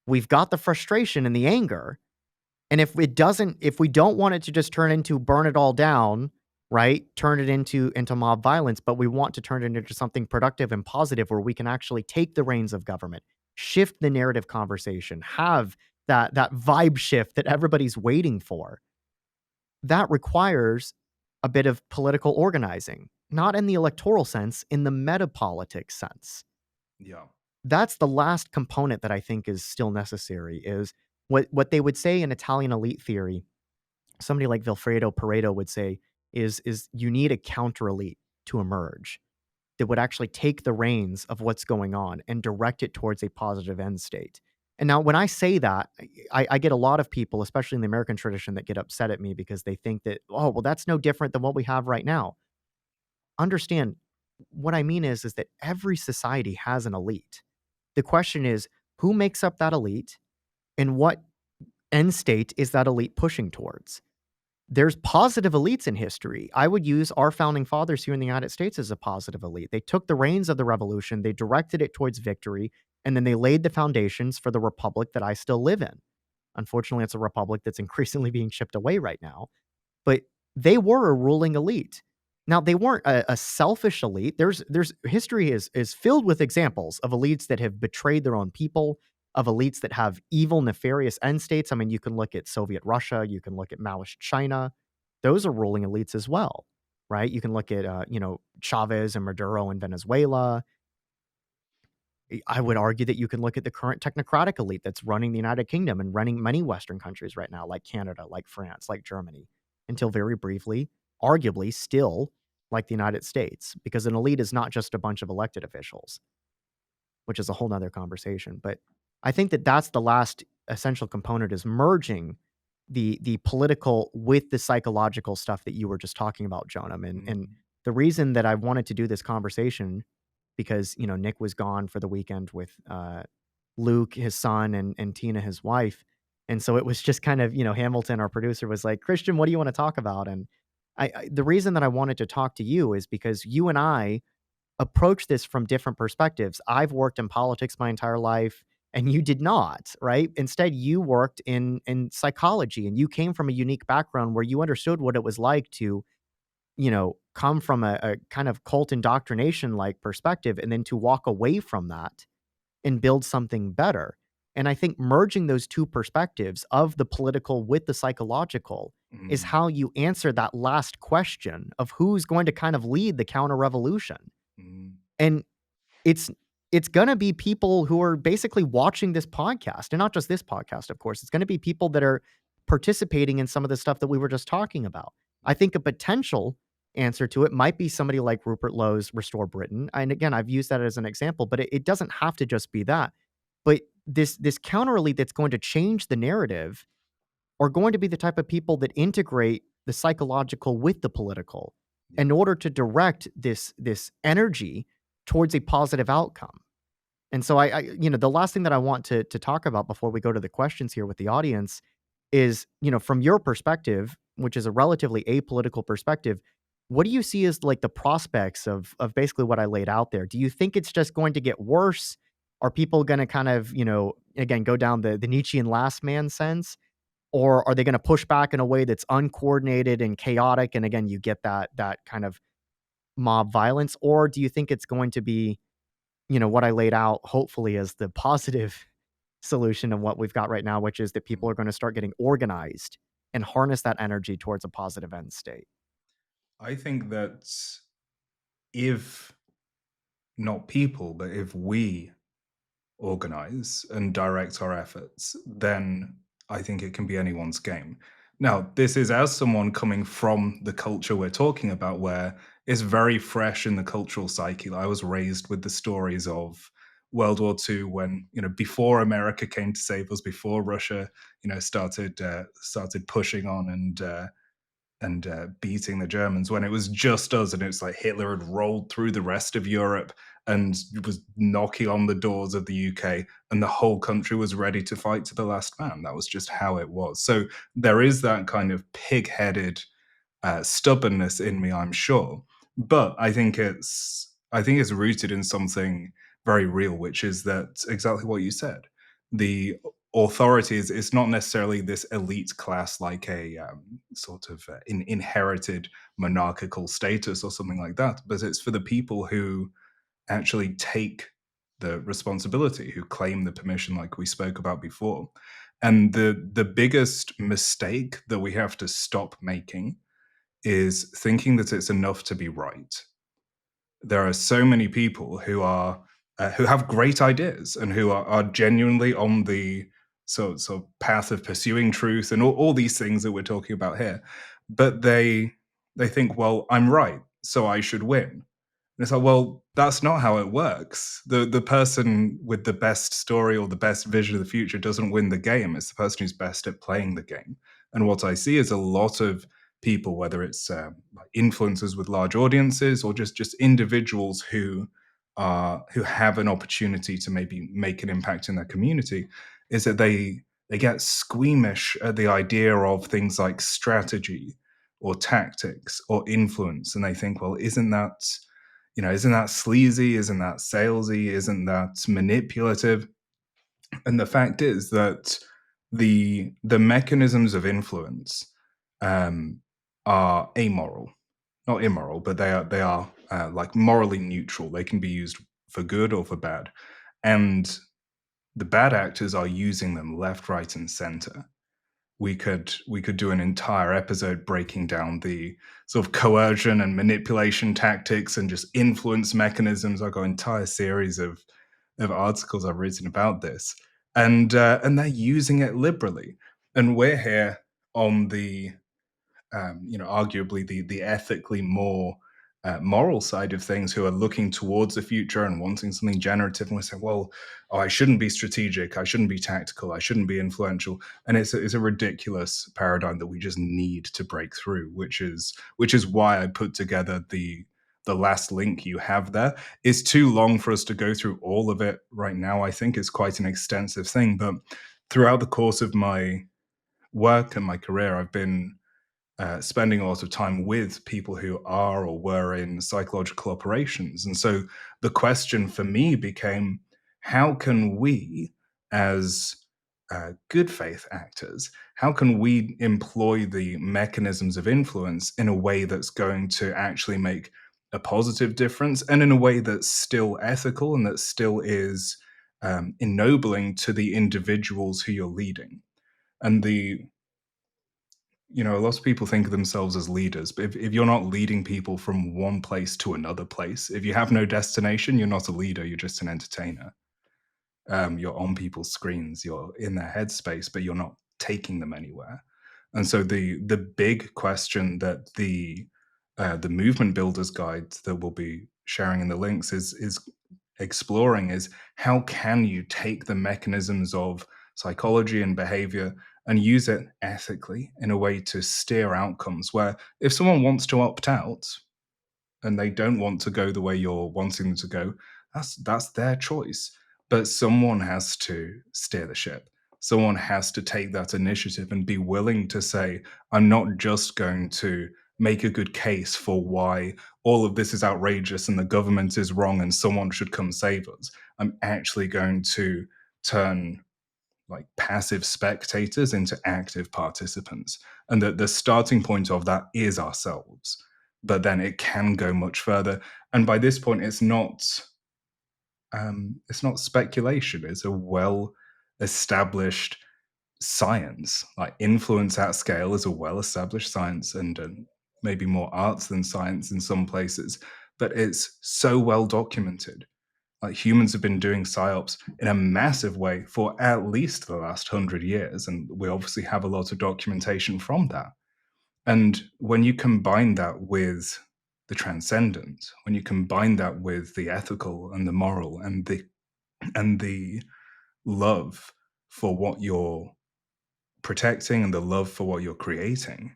S1: we've got the frustration and the anger. And if we don't want it to just turn into burn it all down, right? Turn it into mob violence, but we want to turn it into something productive and positive where we can actually take the reins of government, shift the narrative conversation, have that vibe shift that everybody's waiting for. That requires a bit of political organizing, not in the electoral sense, in the metapolitics sense.
S2: Yeah.
S1: That's the last component that I think is still necessary is what they would say in Italian elite theory. Somebody like Vilfredo Pareto would say is you need a counter elite to emerge that would actually take the reins of what's going on and direct it towards a positive end state. And now, when I say that, I get a lot of people, especially in the American tradition, that get upset at me because they think that, oh, well, that's no different than what we have right now. Understand, what I mean is that every society has an elite. The question is, who makes up that elite and what end state is that elite pushing towards? There's positive elites in history. I would use our founding fathers here in the United States as a positive elite. They took the reins of the revolution, they directed it towards victory, and then they laid the foundations for the republic that I still live in. Unfortunately, it's a republic that's increasingly being chipped away right now, but they were a ruling elite. Now, they weren't a selfish elite. There's history is filled with examples of elites that have betrayed their own people, of elites that have evil, nefarious end states. I mean, you can look at Soviet Russia, you can look at Maoist China. Those are ruling elites as well, right? You can look at Chavez and Maduro in Venezuela. I would argue that you can look at the current technocratic elite that's running the United Kingdom and running many Western countries right now, like Canada, like France, like Germany, until very briefly, arguably still like the United States, because an elite is not just a bunch of elected officials, which is a whole nother conversation. But I think that that's the last essential component is merging the political with the psychological stuff that you were just talking about, Jonam. And
S2: Mhm.
S1: the reason that I wanted to do this conversation because, Nick was gone for the weekend with, Luke, his son, and Tina, his wife, and so it was just kind of, Hamilton, our producer, was like, "Christian, what do you wanna talk about?" And the reason that I wanted to talk to you is because you and I approach this from different perspectives. I've worked in politics my entire life, and you did not, right? Instead, you worked in psychology, and you came from a unique background where you understood what it was like to come from a kind of cult indoctrination like perspective and then to walk away from that and build something better. And I think merging those two perspectives of the political with the psychological is
S2: Mhm.
S1: how you answer that last question of who's going to kind of lead the counter revolution.
S2: Mhm.
S1: And it's it's gonna be people who are basically watching this podcast, and not just this podcast, of course. It's gonna be people that are participating in some of the stuff that we were just talking about. I think a potential answer to it might be somebody like Rupert Lowe's Restore Britain. And again, I've used that as an example, but it doesn't have to just be that. But this counter elite that's going to change the narrative are going to be the type of people that integrate the psychological with the political
S2: Yeah.
S1: in order to direct this energy towards a positive outcome. And so the last thing that I want to talk about before we go to the questions here with the audience is, from your perspective, which is a relatively apolitical perspective, what do you see as like the prospects of basically what I laid out there? Do you think it's just going to get worse? Are people going to kind of, again, go down the Nietzschean last man sense? Or are they going to push back in a way that's uncoordinated and chaotic? And again, you get that kind of mob violence, or do you think it's going to be, what I laid out, hopefully, as the positive solution of what we've got right now, which is that people are going to start getting organized and harness that energy towards a positive end state?
S2: I think that if not people, but if we organize and direct our efforts, then I think it can be anyone's game. Now, this is as someone coming from the culture we're talking about, where it's very fresh in the cultural psyche. I was raised with the stories of World War II, when before America came to save us, before Russia started pushing on and beating the Germans, when it was just us, and it's like Hitler had rolled through the rest of Europe and was knocking on the doors of the UK, and the whole country was ready to fight to the last man. That was just how it was. So there is that kind of pig-headed stubbornness in me, I'm sure. But I think it's rooted in something very real, which is that exactly what you said. The authority is not necessarily this elite class, like a sort of inherited monarchical status or something like that, but it's for the people who actually take the responsibility, who claim the permission, like we spoke about before. And the biggest mistake that we have to stop making is thinking that it's enough to be right. There are so many people who have great ideas and who are genuinely on the sort of path of pursuing truth and all these things that we're talking about here, but they think, well, I'm right, so I should win. And it's like, well, that's not how it works. The person with the best story or the best vision of the future doesn't win the game. It's the person who's best at playing the game. And what I see is a lot of people, whether it's like influencers with large audiences or just individuals who have an opportunity to maybe make an impact in their community, is that they get squeamish at the idea of things like strategy or tactics or influence, and they think, well, isn't that sleazy? Isn't that salesy? Isn't that manipulative? And the fact is that the mechanisms of influence um, are amoral, not immoral, but they are like morally neutral. They can be used for good or for bad, and the bad actors are using them left, right, and center. We could do an entire episode breaking down the sort of coercion and manipulation tactics and just influence mechanisms. I've got an entire series of articles I've written about this, and they're using it liberally. And we're here on the arguably the ethically more moral side of things, who are looking towards the future and wanting something generative. And we say, well, oh, I shouldn't be strategic, I shouldn't be tactical, I shouldn't be influential. And it's a ridiculous paradigm that we just need to break through, which is why I put together the last link you have there. It's too long for us to go through all of it right now. I think it's quite an extensive thing, but throughout the course of my work and my career, I've been spending a lot of time with people who are or were in psychological operations. And so the question for me became, how can we, as good faith actors, how can we employ the mechanisms of influence in a way that's going to actually make a positive difference, and in a way that's still ethical and that still is ennobling to the individuals who you're leading? And A lot of people think of themselves as leaders, but if you're not leading people from one place to another place, if you have no destination, you're not a leader, you're just an entertainer. You're on people's screens, you're in their headspace, but you're not taking them anywhere. And so the big question that the movement builders guide that we'll be sharing in the links is exploring is how can you take the mechanisms of psychology and behavior and use it ethically in a way to steer outcomes where if someone wants to opt out and they don't want to go the way you're wanting them to go, that's their choice. But someone has to steer the ship. Someone has to take that initiative and be willing to say, I'm not just going to make a good case for why all of this is outrageous and the government is wrong and someone should come save us. I'm actually going to turn like passive spectators into active participants, and that the starting point of that is ourselves, but then it can go much further. And by this point it's not speculation, it's a well established science. Like influence at scale is a well established science, and maybe more arts than science in some places, but it's so well documented. Like humans have been doing psyops in a massive way for at least the last 100 years, and we obviously have a lot of documentation from that. And when you combine that with the transcendent, when you combine that with the ethical and the moral and the love for what you're protecting and the love for what you're creating,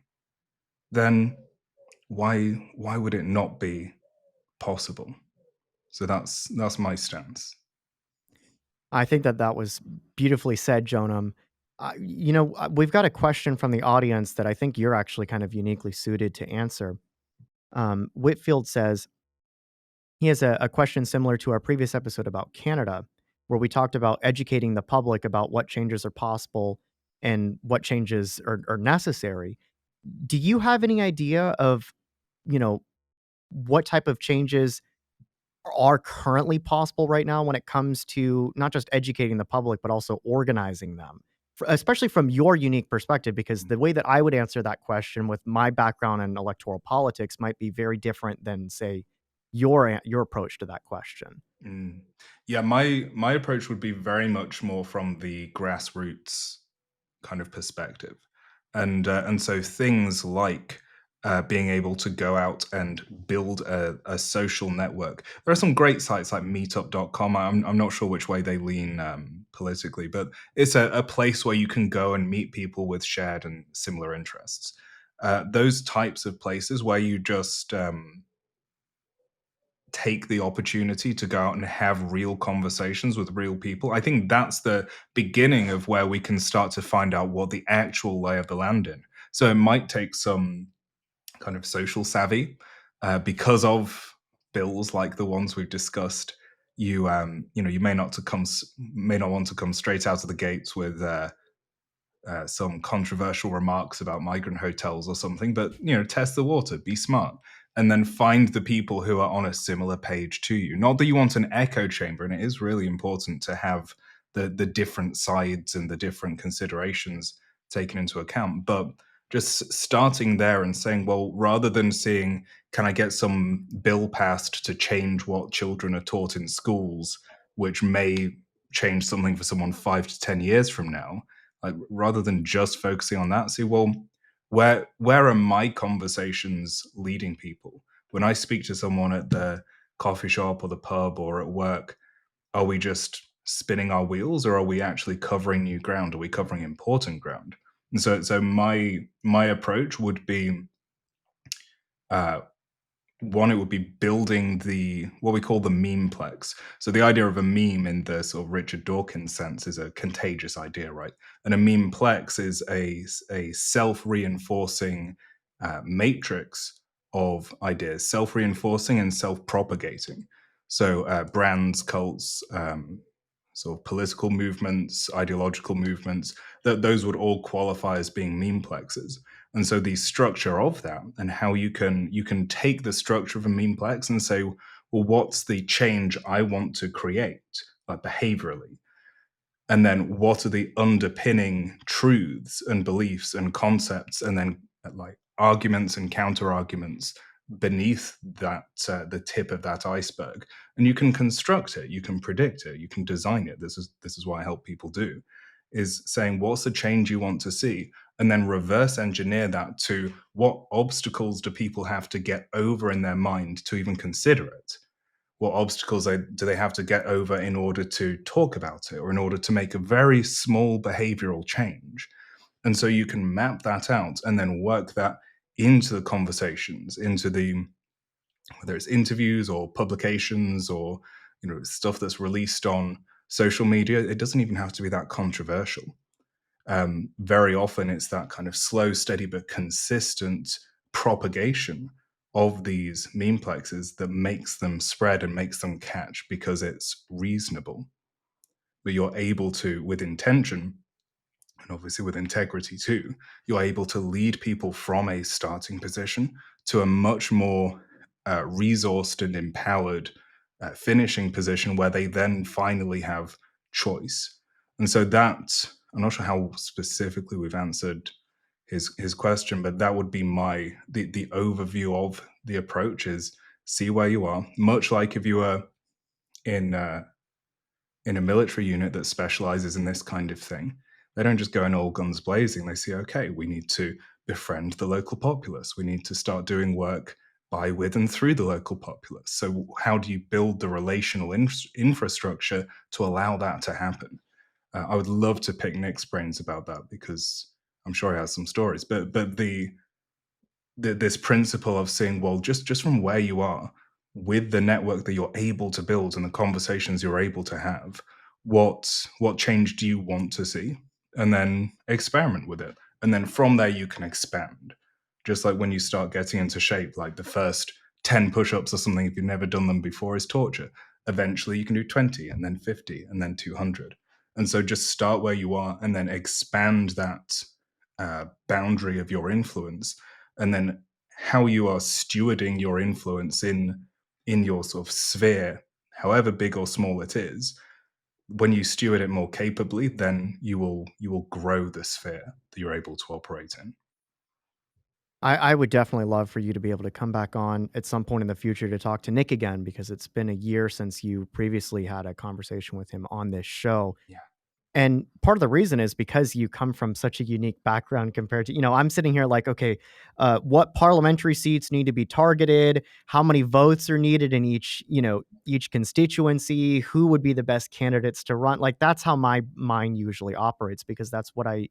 S2: then why would it not be possible? So that's my stance.
S1: I think that that was beautifully said, Jonam. We've got a question from the audience that I think you're actually kind of uniquely suited to answer. Whitfield says he has a question similar to our previous episode about Canada, where we talked about educating the public about what changes are possible and what changes are necessary. Do you have any idea of, you know, what type of changes are currently possible right now when it comes to not just educating the public, but also organizing them? Especially from your unique perspective, because the way that I would answer that question with my background in electoral politics might be very different than, say, your approach to that question.
S2: Mm. Yeah, my approach would be very much more from the grassroots kind of perspective, and so things like being able to go out and build a social network. There are some great sites like Meetup.com. I'm not sure which way they lean politically, but it's a place where you can go and meet people with shared and similar interests. Those types of places where you just take the opportunity to go out and have real conversations with real people. I think that's the beginning of where we can start to find out what the actual lay of the land in. So it might take some kind of social savvy because of bills like the ones we've discussed. You may not want to come straight out of the gates with some controversial remarks about migrant hotels or something, but test the water, be smart, and then find the people who are on a similar page to you. Not that you want an echo chamber, and it is really important to have the different sides and the different considerations taken into account, but just starting there and saying, well, rather than seeing, can I get some bill passed to change what children are taught in schools, which may change something for someone 5 to 10 years from now, like rather than just focusing on that, see, well, where are my conversations leading people? When I speak to someone at the coffee shop or the pub or at work, are we just spinning our wheels, or are we actually covering new ground? Are we covering important ground? And so my approach would be uh, one, it would be building the what we call the memeplex. So the idea of a meme in the sort of Richard Dawkins sense is a contagious idea, right? And a memeplex is a self-reinforcing matrix of ideas, self-reinforcing and self-propagating. So brands, cults, sort of political movements, ideological movements, those would all qualify as being memeplexes. And so the structure of that and how you can take the structure of a memeplex and say, well, what's the change I want to create, like behaviorally? and then what are the underpinning truths and beliefs and concepts, and then like arguments and counter arguments beneath that, the tip of that iceberg. And you can construct it, you can predict it, you can design it. This is what I help people do, is saying what's the change you want to see, and then reverse engineer that to what obstacles do people have to get over in their mind to even consider it. What obstacles do they have to get over in order to talk about it, or in order to make a very small behavioral change? And so you can map that out and then work that into the conversations, into the, whether it's interviews or publications or, stuff that's released on social media. It doesn't even have to be that controversial. Very often it's that kind of slow, steady, but consistent propagation of these memeplexes that makes them spread and makes them catch, because it's reasonable. But you're able to, with intention, and obviously with integrity too, you're able to lead people from a starting position to a much more resourced and empowered finishing position, where they then finally have choice. And so that, I'm not sure how specifically we've answered his question, but that would be the overview of the approach: is see where you are, much like if you were in in a military unit that specializes in this kind of thing. They don't just go in all guns blazing. They say, okay, we need to befriend the local populace. We need to start doing work by, with, and through the local populace. So, how do you build the relational infrastructure to allow that to happen? I would love to pick Nick's brains about that, because I'm sure he has some stories. But this principle of saying, well, just from where you are, with the network that you're able to build and the conversations you're able to have, what change do you want to see, and then experiment with it, and then from there you can expand. Just like when you start getting into shape, like the first 10 push-ups or something, if you've never done them before, is torture. Eventually you can do 20, and then 50, and then 200. And so just start where you are and then expand that boundary of your influence, and then how you are stewarding your influence in your sort of sphere, however big or small it is. When you steward it more capably, then you will grow the sphere that you're able to operate in.
S1: I would definitely love for you to be able to come back on at some point in the future to talk to Nick again, because it's been a year since you previously had a conversation with him on this show.
S2: Yeah.
S1: And part of the reason is because you come from such a unique background compared to, I'm sitting here like, okay, what parliamentary seats need to be targeted? How many votes are needed in each constituency? Who would be the best candidates to run? Like, that's how my mind usually operates, because that's what I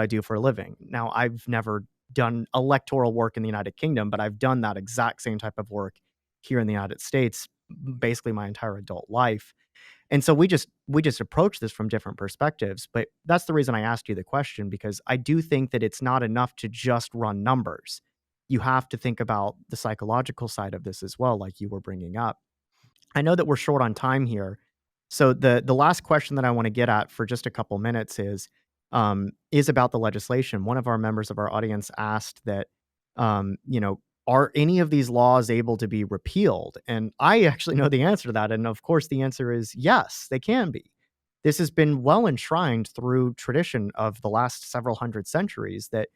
S1: do for a living. Now, I've never done electoral work in the United Kingdom, but I've done that exact same type of work here in the United States, basically my entire adult life. And so we just approach this from different perspectives, but that's the reason I asked you the question, because I do think that it's not enough to just run numbers. You have to think about the psychological side of this as well, like you were bringing up. I know that we're short on time here. So the last question that I want to get at for just a couple minutes is about the legislation. One of our members of our audience asked that, are any of these laws able to be repealed? And I actually know the answer to that. And of course, the answer is yes, they can be. This has been well enshrined through tradition of the last several hundred centuries that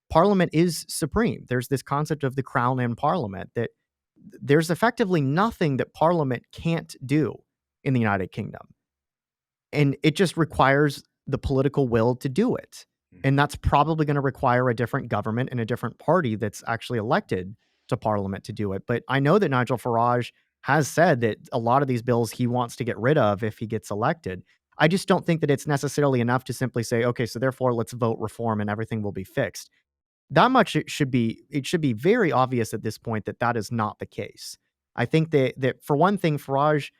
S1: Parliament is supreme. There's this concept of the crown and Parliament, that there's effectively nothing that Parliament can't do in the United Kingdom. And it just requires the political will to do it. And that's probably going to require a different government and a different party that's actually elected to Parliament to do it. But I know that Nigel Farage has said that a lot of these bills he wants to get rid of if he gets elected. I just don't think that it's necessarily enough to simply say, okay, so therefore let's vote reform and everything will be fixed. That much it should be very obvious at this point that that is not the case. I think that for one thing, Farage,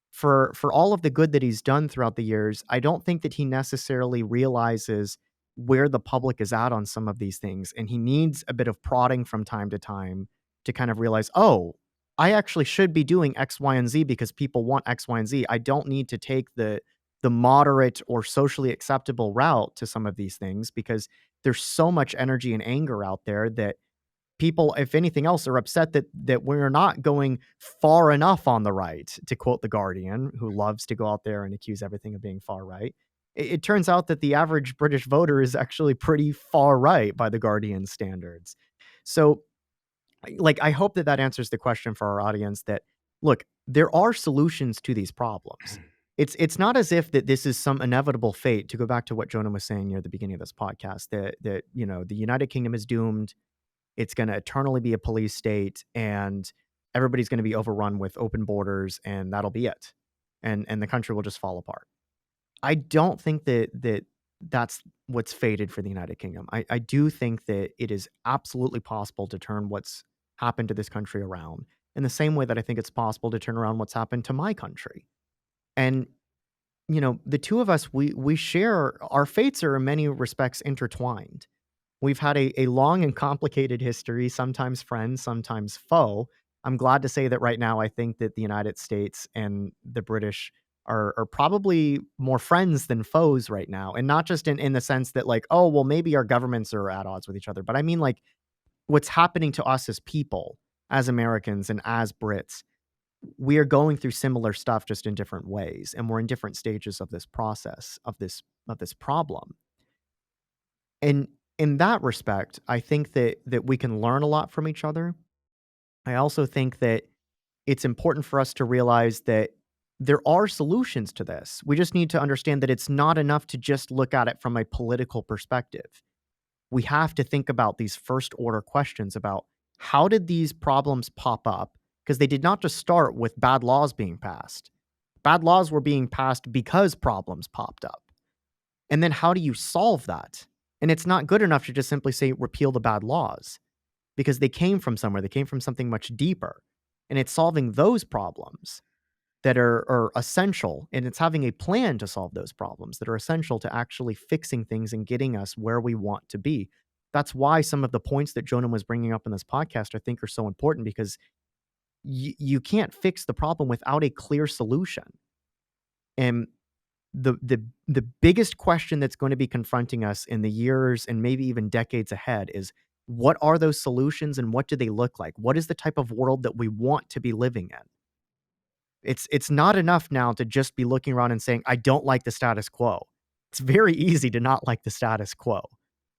S1: for all of the good that he's done throughout the years, I don't think that he necessarily realizes where the public is at on some of these things, and he needs a bit of prodding from time to time to kind of realize, "Oh, I actually should be doing X, Y, and Z because people want X, Y, and Z. I don't need to take the moderate or socially acceptable route to some of these things, because there's so much energy and anger out there that people, if anything else, are upset that we're not going far enough on the right, to quote The Guardian, who loves to go out there and accuse everything of being far right. It turns out that the average British voter is actually pretty far right by the Guardian standards. So, I hope that that answers the question for our audience that, look, there are solutions to these problems. It's not as if that this is some inevitable fate, to go back to what Jonah was saying near the beginning of this podcast, that the United Kingdom is doomed. It's gonna eternally be a police state, and everybody's gonna be overrun with open borders, and that'll be it. And the country will just fall apart. I don't think that that's what's fated for the United Kingdom. I do think that it is absolutely possible to turn what's happened to this country around in the same way that I think it's possible to turn around what's happened to my country. And, the two of us, we share our fates are in many respects intertwined. We've had a long and complicated history, sometimes friends, sometimes foe. I'm glad to say that right now I think that the United States and the British are probably more friends than foes right now. And not just in the sense that, like, oh, well, maybe our governments are at odds with each other, but I mean, like, what's happening to us as people, as Americans and as Brits, we are going through similar stuff just in different ways. And we're in different stages of this process, of this problem. And in that respect, I think that we can learn a lot from each other. I also think that it's important for us to realize that there are solutions to this. We just need to understand that it's not enough to just look at it from a political perspective. We have to think about these first order questions about how did these problems pop up? Because they did not just start with bad laws being passed. Bad laws were being passed because problems popped up. And then how do you solve that? And it's not good enough to just simply say repeal the bad laws because they came from somewhere. They came from something much deeper. And it's solving those problems that are essential. And it's having a plan to solve those problems that are essential to actually fixing things and getting us where we want to be. That's why some of the points that Jonah was bringing up in this podcast, I think, are so important because you can't fix the problem without a clear solution. And the biggest question that's going to be confronting us in the years and maybe even decades ahead is what are those solutions and what do they look like? What is the type of world that we want to be living in? It's not enough now to just be looking around and saying, I don't like the status quo. It's very easy to not like the status quo.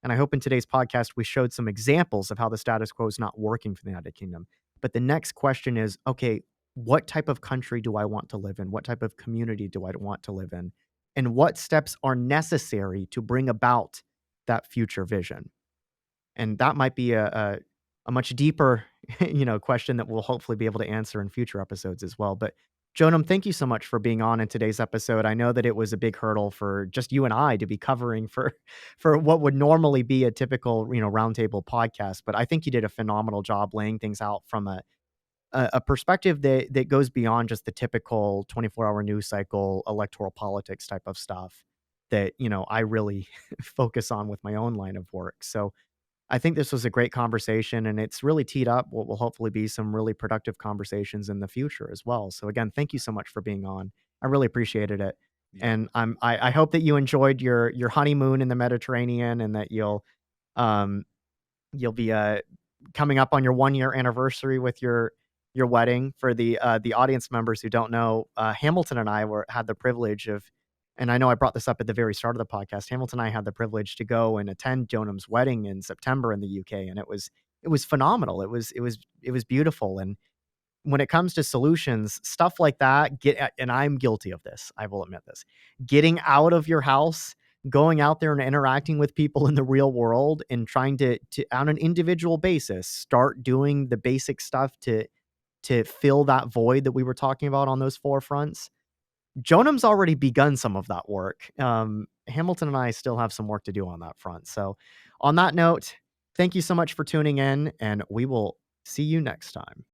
S1: And I hope in today's podcast we showed some examples of how the status quo is not working for the United Kingdom. But the next question is, okay, what type of country do I want to live in? What type of community do I want to live in? And what steps are necessary to bring about that future vision? And that might be a much deeper, question that we'll hopefully be able to answer in future episodes as well. But Jonam, thank you so much for being on in today's episode. I know that it was a big hurdle for just you and I to be covering for for what would normally be a typical, roundtable podcast, but I think you did a phenomenal job laying things out from a perspective that goes beyond just the typical 24-hour news cycle, electoral politics type of stuff that, I really focus on with my own line of work. So I think this was a great conversation and it's really teed up what will hopefully be some really productive conversations in the future as well. So again, thank you so much for being on. I really appreciated it.
S2: Yeah.
S1: And I hope that you enjoyed your honeymoon in the Mediterranean and that um you'll be coming up on your 1 year anniversary with your wedding. For the audience members who don't know, Hamilton and I had the privilege of, and I know I brought this up at the very start of the podcast. Hamilton and I had the privilege to go and attend Jonam's wedding in September in the UK, and it was phenomenal. It was beautiful. And when it comes to solutions, stuff like that, and I'm guilty of this. I will admit this. Getting out of your house, going out there and interacting with people in the real world and trying to on an individual basis start doing the basic stuff to fill that void that we were talking about on those four fronts. Jonam's already begun some of that work. Hamilton and I still have some work to do on that front. So, on that note, thank you so much for tuning in, and we will see you next time.